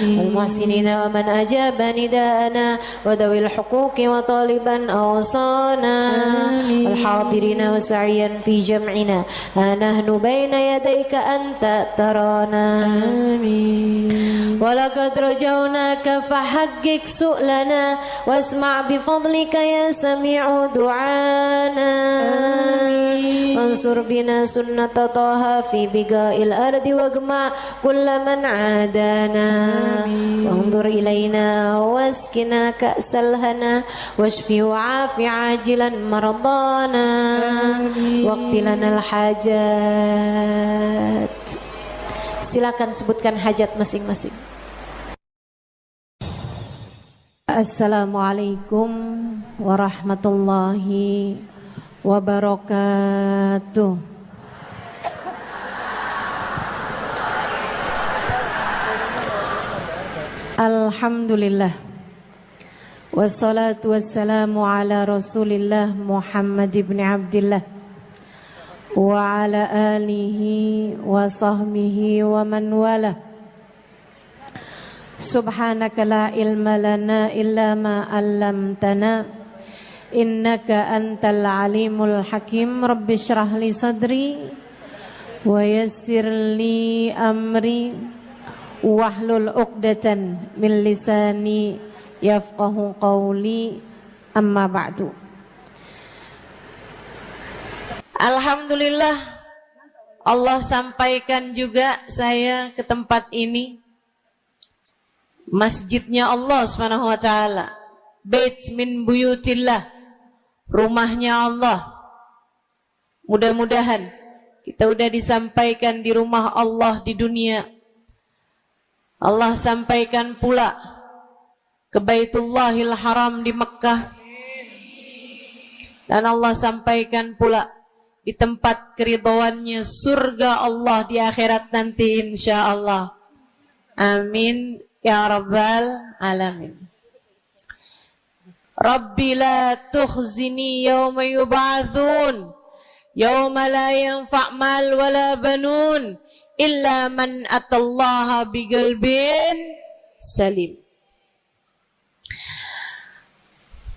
المحسنين ومن أجاب نداءنا وذوي الحقوق وطالبا أوصانا الحاضرين وسعيا في جمعنا ها نحن بين يديك أنت ترانا ولقد رجوناك فحقق سؤلنا واسمع بفضلك يا سميع دعانا وانصر بنا سنة طه في بقاء الأرض واجمع كل من عادانا وانظر إلينا واسكنا كأس الهنا واشفي وعافي عاجلا مرضانا واقض لنا الحاجات. Silakan sebutkan hajat masing-masing. Assalamualaikum warahmatullahi wabarakatuh. Alhamdulillah. Wassalatu wassalamu ala Rasulillah Muhammad ibn Abdillah wa ala alihi wa sahbihi wa man wala. Subhanaka la ilma lana illa ma 'allamtana innaka antal alimul hakim. Rabbi shrah li sadri wa yassir li amri wahlul 'uqdatan min lisani yafqahu qawli. Amma ba'du. Alhamdulillah, Allah sampaikan juga saya ke tempat ini. Masjidnya Allah Subhanahu wa taala, bait min buyutillah, rumahnya Allah. Mudah-mudahan kita udah disampaikan di rumah Allah di dunia. Allah sampaikan pula ke Baitullahil Haram di Mekkah. Dan Allah sampaikan pula di tempat keridhaannya surga Allah di akhirat nanti insyaallah. Amin ya rabbal alamin. Rabbi la tukhzini yawma yub'atsun yawma la yanfa' mal wala banun illa man atallaha biqalbin salim.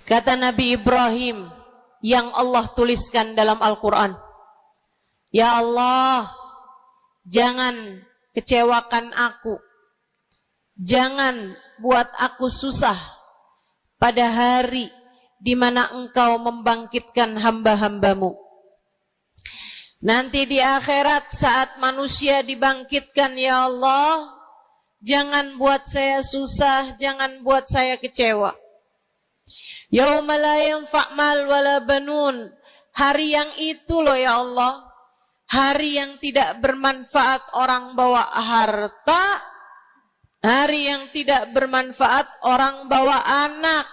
Kata Nabi Ibrahim yang Allah tuliskan dalam Al-Quran, ya Allah, jangan kecewakan aku, jangan buat aku susah pada hari di mana Engkau membangkitkan hamba-hambamu. Nanti di akhirat saat manusia dibangkitkan, ya Allah, jangan buat saya susah, jangan buat saya kecewa. Yauma la yanfa' mal wala banun. Hari yang itu loh ya Allah, hari yang tidak bermanfaat orang bawa harta, hari yang tidak bermanfaat orang bawa anak.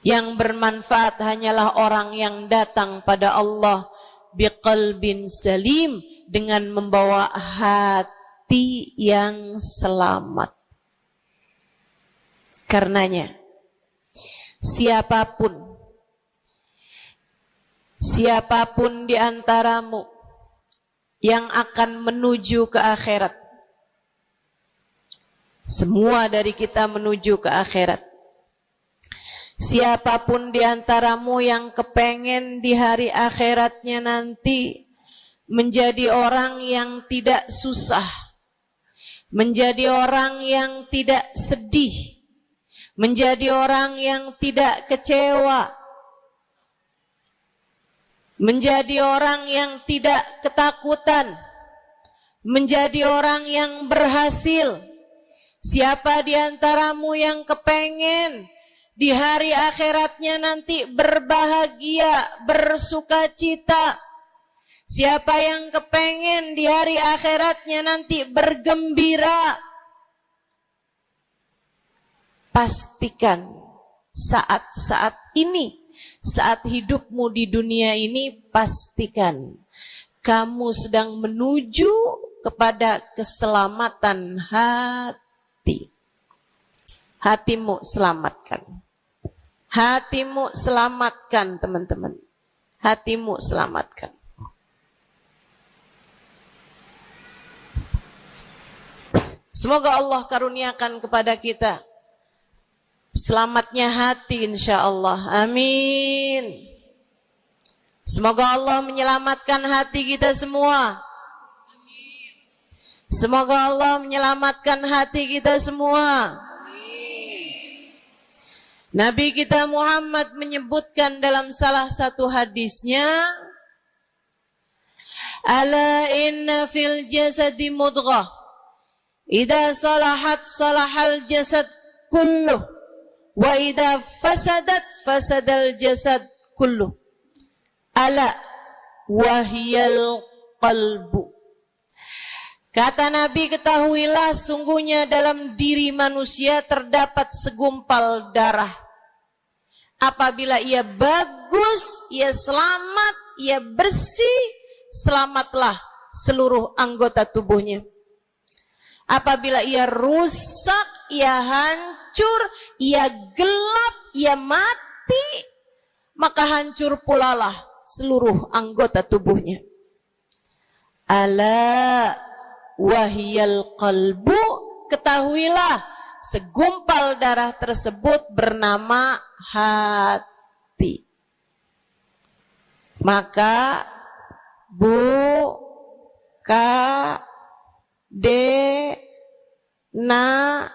Yang bermanfaat hanyalah orang yang datang pada Allah biqalbin salim, dengan membawa hati yang selamat. Karenanya siapapun di antaramu yang akan menuju ke akhirat, semua dari kita menuju ke akhirat. Siapapun di antaramu yang kepengen di hari akhiratnya nanti menjadi orang yang tidak susah, menjadi orang yang tidak sedih, menjadi orang yang tidak kecewa, menjadi orang yang tidak ketakutan, menjadi orang yang berhasil. Siapa di antaramu yang kepengen di hari akhiratnya nanti berbahagia, bersukacita? Siapa yang kepengen di hari akhiratnya nanti bergembira? Pastikan saat-saat ini, saat hidupmu di dunia ini, pastikan kamu sedang menuju kepada keselamatan hati. Hatimu selamatkan. Hatimu selamatkan, teman-teman. Hatimu selamatkan. Semoga Allah karuniakan kepada kita selamatnya hati, insya Allah. Amin. Semoga Allah menyelamatkan hati kita semua. Semoga Allah menyelamatkan hati kita semua. Nabi kita Muhammad menyebutkan dalam salah satu hadisnya, ala inna fil jasadi mudghah, idza salahat salahal jasad kulluh, wa idza fasadat fasadal jasad kulluh, ala wahiyal qalbu. Kata Nabi, ketahuilah sungguhnya dalam diri manusia terdapat segumpal darah. Apabila ia bagus, ia selamat, ia bersih, selamatlah seluruh anggota tubuhnya. Apabila ia rusak, ia hancur, ia gelap, ia mati, maka hancur pulalah seluruh anggota tubuhnya. Ala wahiyal qalbu, ketahuilah segumpal darah tersebut bernama hati. Maka bu, ka, de, na,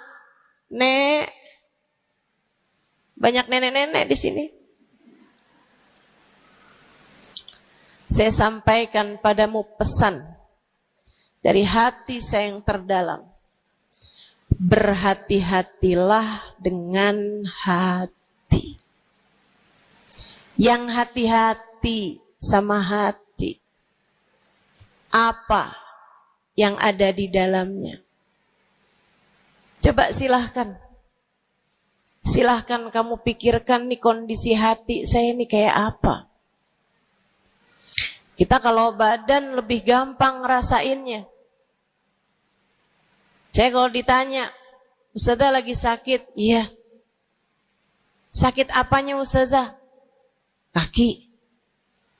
ne, banyak nenek-nenek di sini. Saya sampaikan padamu pesan dari hati saya yang terdalam. Berhati-hatilah dengan hati. Yang hati-hati sama hati, apa yang ada di dalamnya? Coba silahkan. Silahkan kamu pikirkan nih kondisi hati saya ini kayak apa. Kita kalau badan lebih gampang ngerasainnya. Saya kalau ditanya, Ustazah lagi sakit? Iya. Sakit apanya Ustazah? Kaki.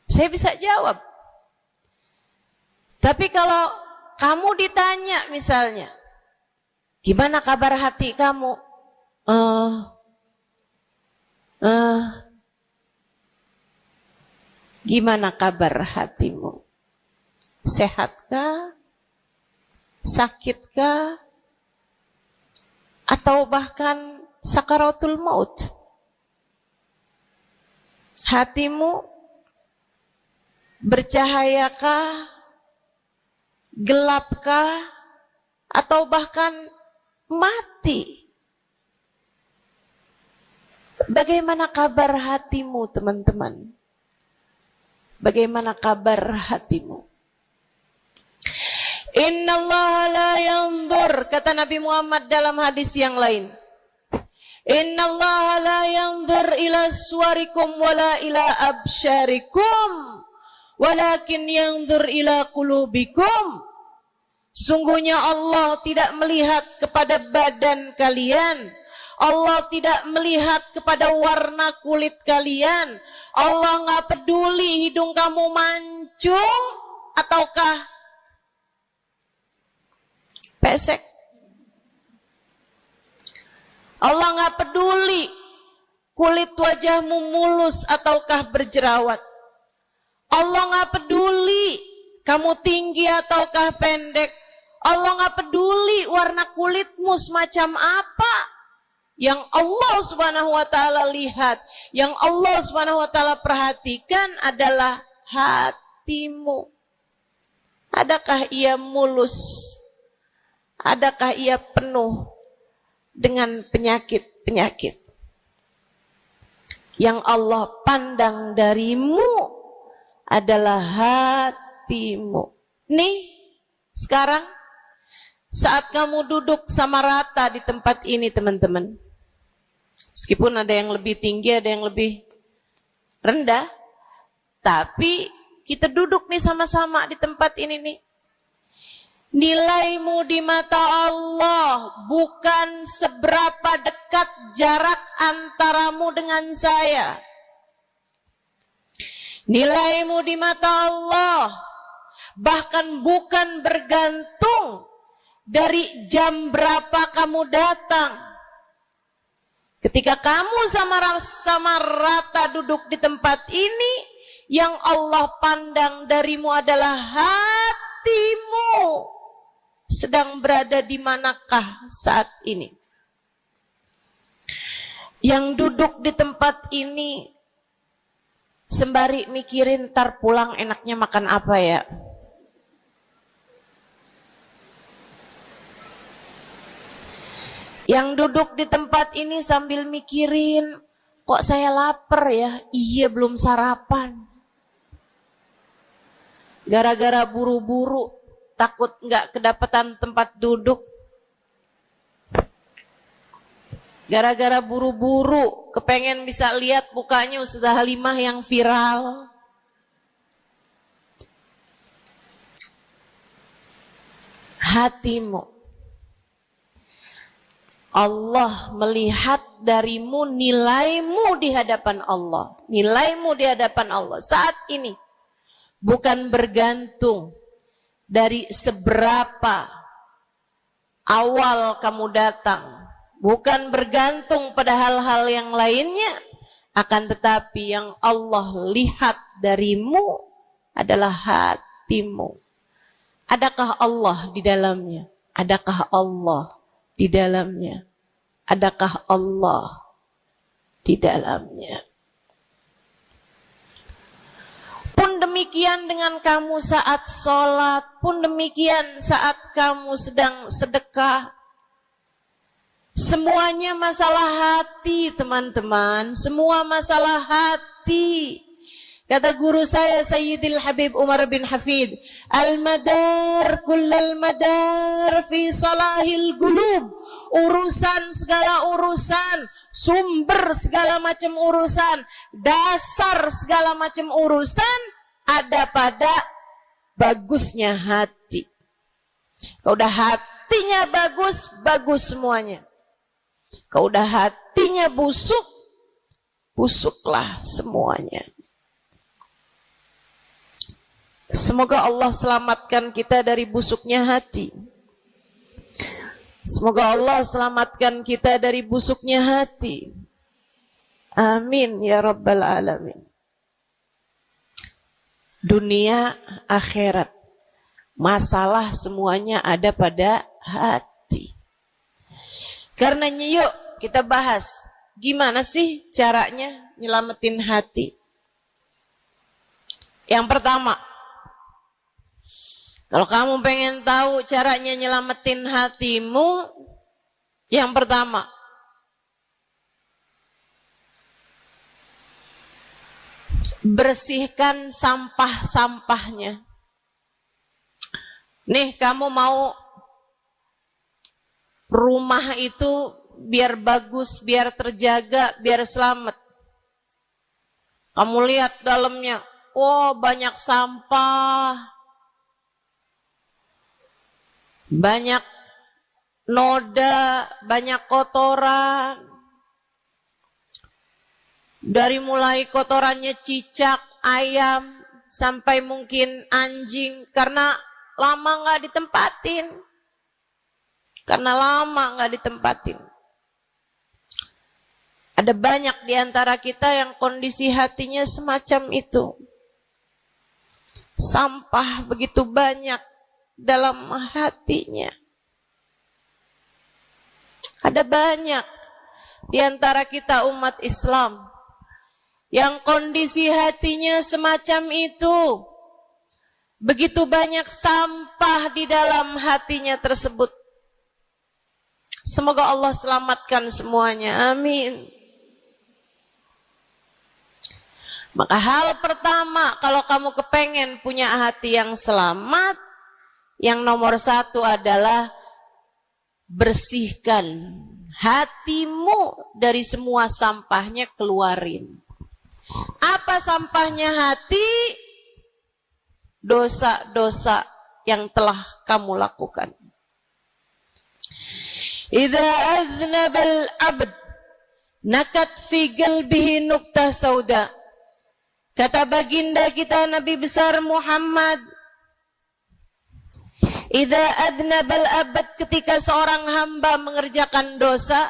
Saya bisa jawab. Tapi kalau kamu ditanya misalnya, gimana kabar hati kamu? Gimana kabar hatimu? Sehatkah? Sakitkah? Atau bahkan sakaratul maut? Hatimu bercahayakah? Gelapkah? Atau bahkan mati? Bagaimana kabar hatimu, teman-teman? Bagaimana kabar hatimu? Innallaha la yanzur, kata Nabi Muhammad dalam hadis yang lain. Innallaha la yanzur ila suwarikum wala ila absyarikum, walakin yanzur ila qulubikum. Sungguhnya Allah tidak melihat kepada badan kalian. Allah tidak melihat kepada warna kulit kalian. Allah nggak peduli hidung kamu mancung ataukah pesek. Allah nggak peduli kulit wajahmu mulus ataukah berjerawat. Allah nggak peduli kamu tinggi ataukah pendek. Allah nggak peduli warna kulitmu semacam apa. Yang Allah Subhanahu wa taala lihat, yang Allah Subhanahu wa taala perhatikan adalah hatimu. Adakah ia mulus? Adakah ia penuh dengan penyakit-penyakit? Yang Allah pandang darimu adalah hatimu. Nih, sekarang saat kamu duduk sama rata di tempat ini, teman-teman. Meskipun ada yang lebih tinggi, ada yang lebih rendah, tapi kita duduk nih sama-sama di tempat ini nih. Nilaimu di mata Allah bukan seberapa dekat jarak antaramu dengan saya. Nilaimu di mata Allah bahkan bukan bergantung dari jam berapa kamu datang. Ketika kamu sama rata duduk di tempat ini, yang Allah pandang darimu adalah hatimu. Sedang berada di manakah saat ini? Yang duduk di tempat ini sembari mikirin ntar pulang enaknya makan apa ya? Yang duduk di tempat ini sambil mikirin, kok saya lapar ya? Iya, belum sarapan. Gara-gara buru-buru, takut nggak kedapatan tempat duduk. Gara-gara buru-buru, kepengen bisa lihat mukanya Ustazah Halimah yang viral. Hatimu. Allah melihat darimu, nilaimu di hadapan Allah. Nilaimu di hadapan Allah saat ini bukan bergantung dari seberapa awal kamu datang, bukan bergantung pada hal-hal yang lainnya, akan tetapi yang Allah lihat darimu adalah hatimu. Adakah Allah di dalamnya? Adakah Allah di dalamnya? Adakah Allah di dalamnya? Pun demikian dengan kamu saat sholat, pun demikian saat kamu sedang sedekah. Semuanya masalah hati, teman-teman. Semua masalah hati. Kata guru saya Sayyidil Habib Umar bin Hafid, al-madar kullal madar fi salahil gulub. Urusan segala urusan, sumber segala macam urusan, dasar segala macam urusan ada pada bagusnya hati. Kalau udah hatinya bagus, bagus semuanya. Kalau udah hatinya busuk, busuklah semuanya. Semoga Allah selamatkan kita dari busuknya hati. Semoga Allah selamatkan kita dari busuknya hati. Amin ya Rabbal Alamin. Dunia, akhirat, masalah semuanya ada pada hati. Karenanya yuk kita bahas, gimana sih caranya nyelamatin hati. Yang pertama, kalau kamu pengen tahu caranya nyelamatin hatimu, yang pertama, bersihkan sampah-sampahnya. Nih, kamu mau rumah itu biar bagus, biar terjaga, biar selamat. Kamu lihat dalamnya, oh banyak sampah. Banyak noda, banyak kotoran. Dari mulai kotorannya cicak, ayam, sampai mungkin anjing. Karena lama nggak ditempatin. Ada banyak di antara kita yang kondisi hatinya semacam itu. Sampah begitu banyak dalam hatinya. Ada banyak di antara kita umat Islam yang kondisi hatinya semacam itu. Begitu banyak sampah di dalam hatinya tersebut. Semoga Allah selamatkan semuanya. Amin. Maka hal pertama, kalau kamu kepengen punya hati yang selamat, yang nomor satu adalah bersihkan hatimu dari semua sampahnya, keluarin. Apa sampahnya hati? Dosa-dosa yang telah kamu lakukan. Idza aznabal abd nakat fi qalbihi nuqtah sauda. Kata baginda kita Nabi besar Muhammad, idza adnabal abad, ketika seorang hamba mengerjakan dosa,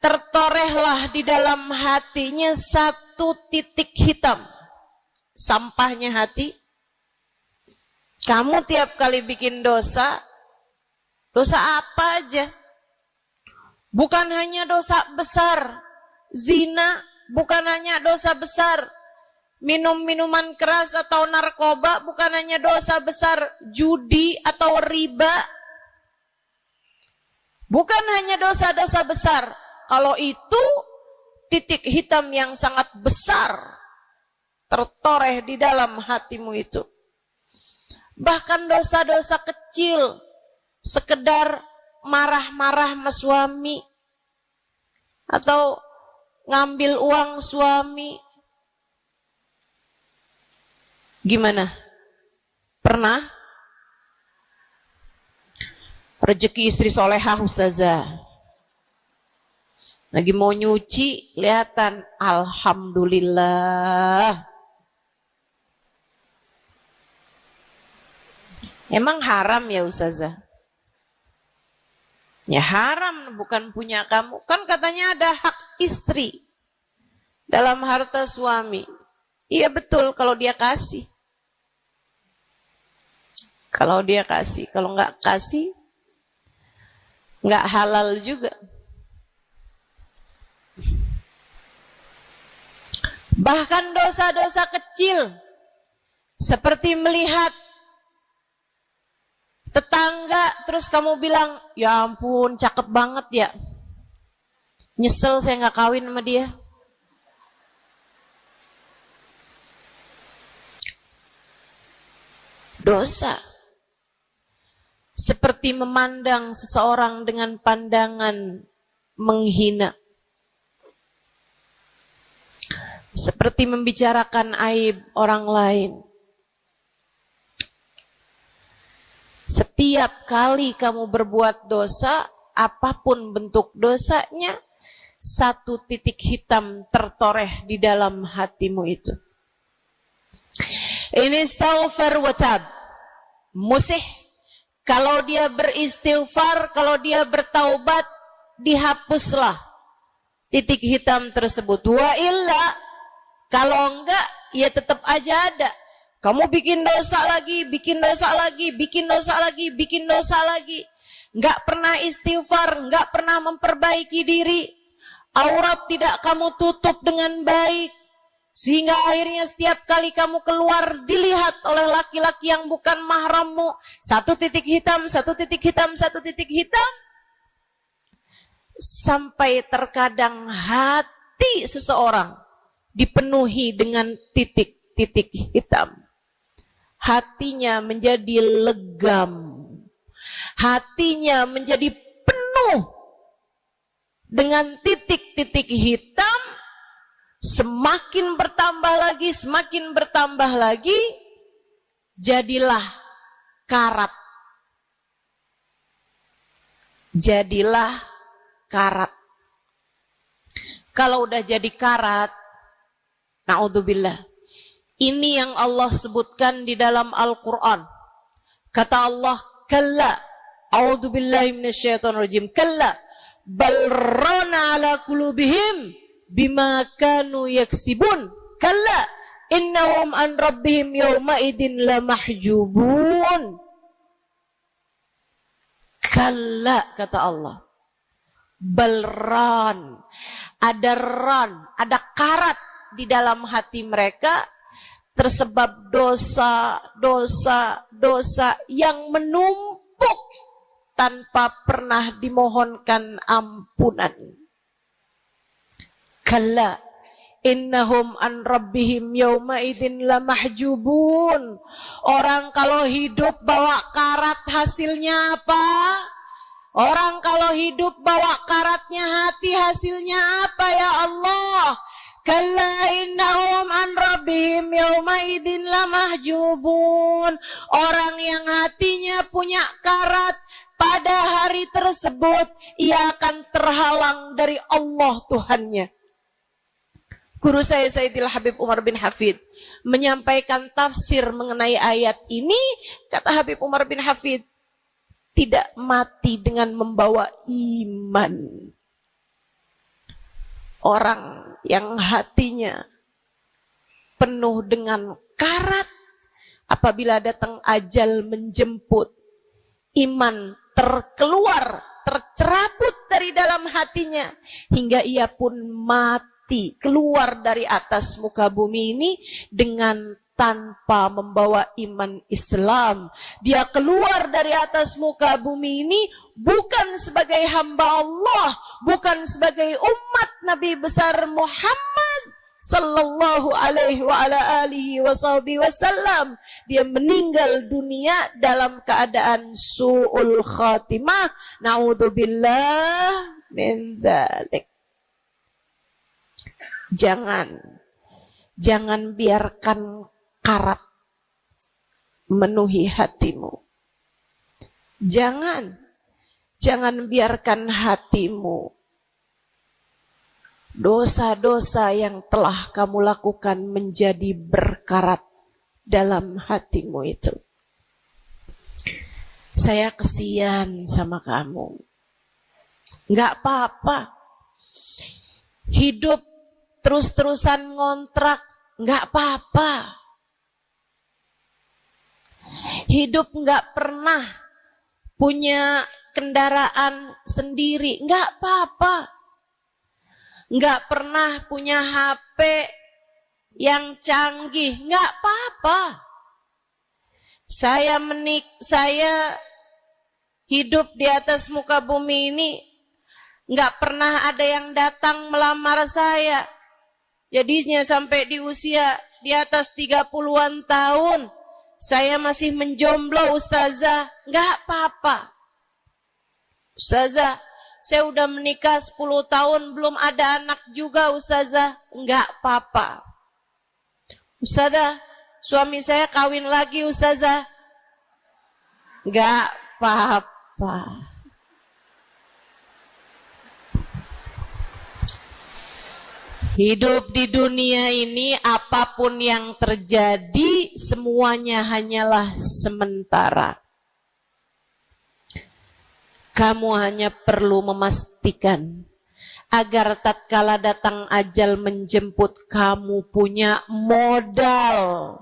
tertorehlah di dalam hatinya satu titik hitam. Sampahnya hati. Kamu tiap kali bikin dosa, dosa apa aja? Bukan hanya dosa besar, zina, bukan hanya dosa besar, minum minuman keras atau narkoba, bukan hanya dosa besar, judi atau riba, bukan hanya dosa-dosa besar. Kalau itu titik hitam yang sangat besar tertoreh di dalam hatimu itu. Bahkan dosa-dosa kecil, sekedar marah-marah sama suami atau ngambil uang suami. Gimana? Pernah? Rezeki istri solehah ustazah. Lagi mau nyuci, kelihatan. Alhamdulillah. Emang haram ya ustazah? Ya haram, bukan punya kamu. Kan katanya ada hak istri dalam harta suami. Iya betul kalau dia kasih. Kalau dia kasih, kalau nggak kasih, nggak halal juga. Bahkan dosa-dosa kecil, seperti melihat tetangga, terus kamu bilang, ya ampun, cakep banget ya. Nyesel saya nggak kawin sama dia. Dosa. Seperti memandang seseorang dengan pandangan menghina. Seperti membicarakan aib orang lain. Setiap kali kamu berbuat dosa, apapun bentuk dosanya, satu titik hitam tertoreh di dalam hatimu itu. Ini istighfar wa tab. Musih. Kalau dia beristighfar, kalau dia bertaubat, dihapuslah titik hitam tersebut. Wa illa, kalau enggak, ya tetap aja ada. Kamu bikin dosa lagi, bikin dosa lagi, bikin dosa lagi, bikin dosa lagi. Enggak pernah istighfar, enggak pernah memperbaiki diri. Aurat tidak kamu tutup dengan baik. Sehingga akhirnya setiap kali kamu keluar dilihat oleh laki-laki yang bukan mahrammu. Satu titik hitam, satu titik hitam, satu titik hitam. Sampai terkadang hati seseorang dipenuhi dengan titik-titik hitam. Hatinya menjadi legam. Hatinya menjadi penuh dengan titik-titik hitam. Semakin bertambah lagi, jadilah karat. Jadilah karat. Kalau udah jadi karat, na'udzubillah. Ini yang Allah sebutkan di dalam Al-Quran. Kata Allah, kalla, a'udzubillahi minasyaitonirrajim, kalla, balrana ala qulubihim bima kanu yaksibun kalla innahum an rabbihim yawma idin lamahjubun. Kalla, kata Allah, balran, ada ran, ada karat di dalam hati mereka, tersebab dosa yang menumpuk tanpa pernah dimohonkan ampunan. Kalla innahum an rabbihim yawma idin lamahjubun. Orang kalau hidup bawa karat hasilnya apa? Orang kalau hidup bawa karatnya hati hasilnya apa ya Allah? Kalla innahum an rabbihim yawma idin lamahjubun. Orang yang hatinya punya karat, pada hari tersebut ia akan terhalang dari Allah Tuhannya. Guru saya Sayyidil Habib Umar bin Hafid menyampaikan tafsir mengenai ayat ini. Kata Habib Umar bin Hafid, tidak mati dengan membawa iman. Orang yang hatinya penuh dengan karat, apabila datang ajal menjemput, iman tercerabut dari dalam hatinya, hingga ia pun mati, keluar dari atas muka bumi ini dengan tanpa membawa iman Islam. Dia keluar dari atas muka bumi ini bukan sebagai hamba Allah, bukan sebagai umat Nabi besar Muhammad sallallahu alaihi wa ala alihi wasallam. Dia meninggal dunia dalam keadaan su'ul khatimah. Na'udzubillah min dzalik. Jangan biarkan karat memenuhi hatimu. Jangan biarkan hatimu dosa-dosa yang telah kamu lakukan menjadi berkarat dalam hatimu itu. Saya kesian sama kamu. Nggak apa-apa. Hidup terus-terusan ngontrak, nggak apa-apa. Hidup nggak pernah punya kendaraan sendiri, nggak apa-apa. Nggak pernah punya HP yang canggih, nggak apa-apa. Saya hidup di atas muka bumi ini, nggak pernah ada yang datang melamar saya. Jadinya sampai di usia di atas 30-an tahun, saya masih menjomblo, Ustazah. Nggak apa-apa. Ustazah, saya udah menikah 10 tahun, belum ada anak juga, Ustazah. Nggak apa-apa. Ustazah, suami saya kawin lagi, Ustazah. Nggak apa-apa. Hidup di dunia ini, apapun yang terjadi, semuanya hanyalah sementara. Kamu hanya perlu memastikan agar tatkala datang ajal menjemput, kamu punya modal.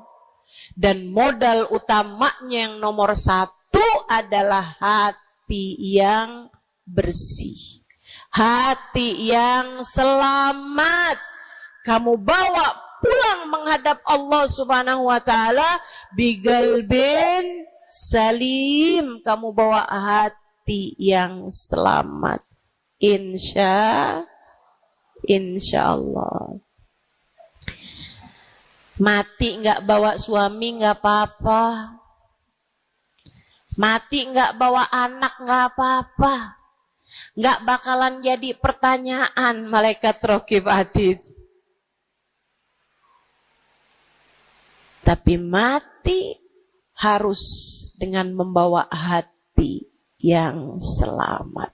Dan modal utamanya yang nomor 1 adalah hati yang bersih. Hati yang selamat. Kamu bawa pulang menghadap Allah Subhanahu wa ta'ala bigalbin salim. Kamu bawa hati yang selamat. Insya Allah. Mati nggak bawa suami nggak apa-apa. Mati nggak bawa anak nggak apa-apa. Nggak bakalan jadi pertanyaan malaikat raqib atid. Tapi mati harus dengan membawa hati yang selamat.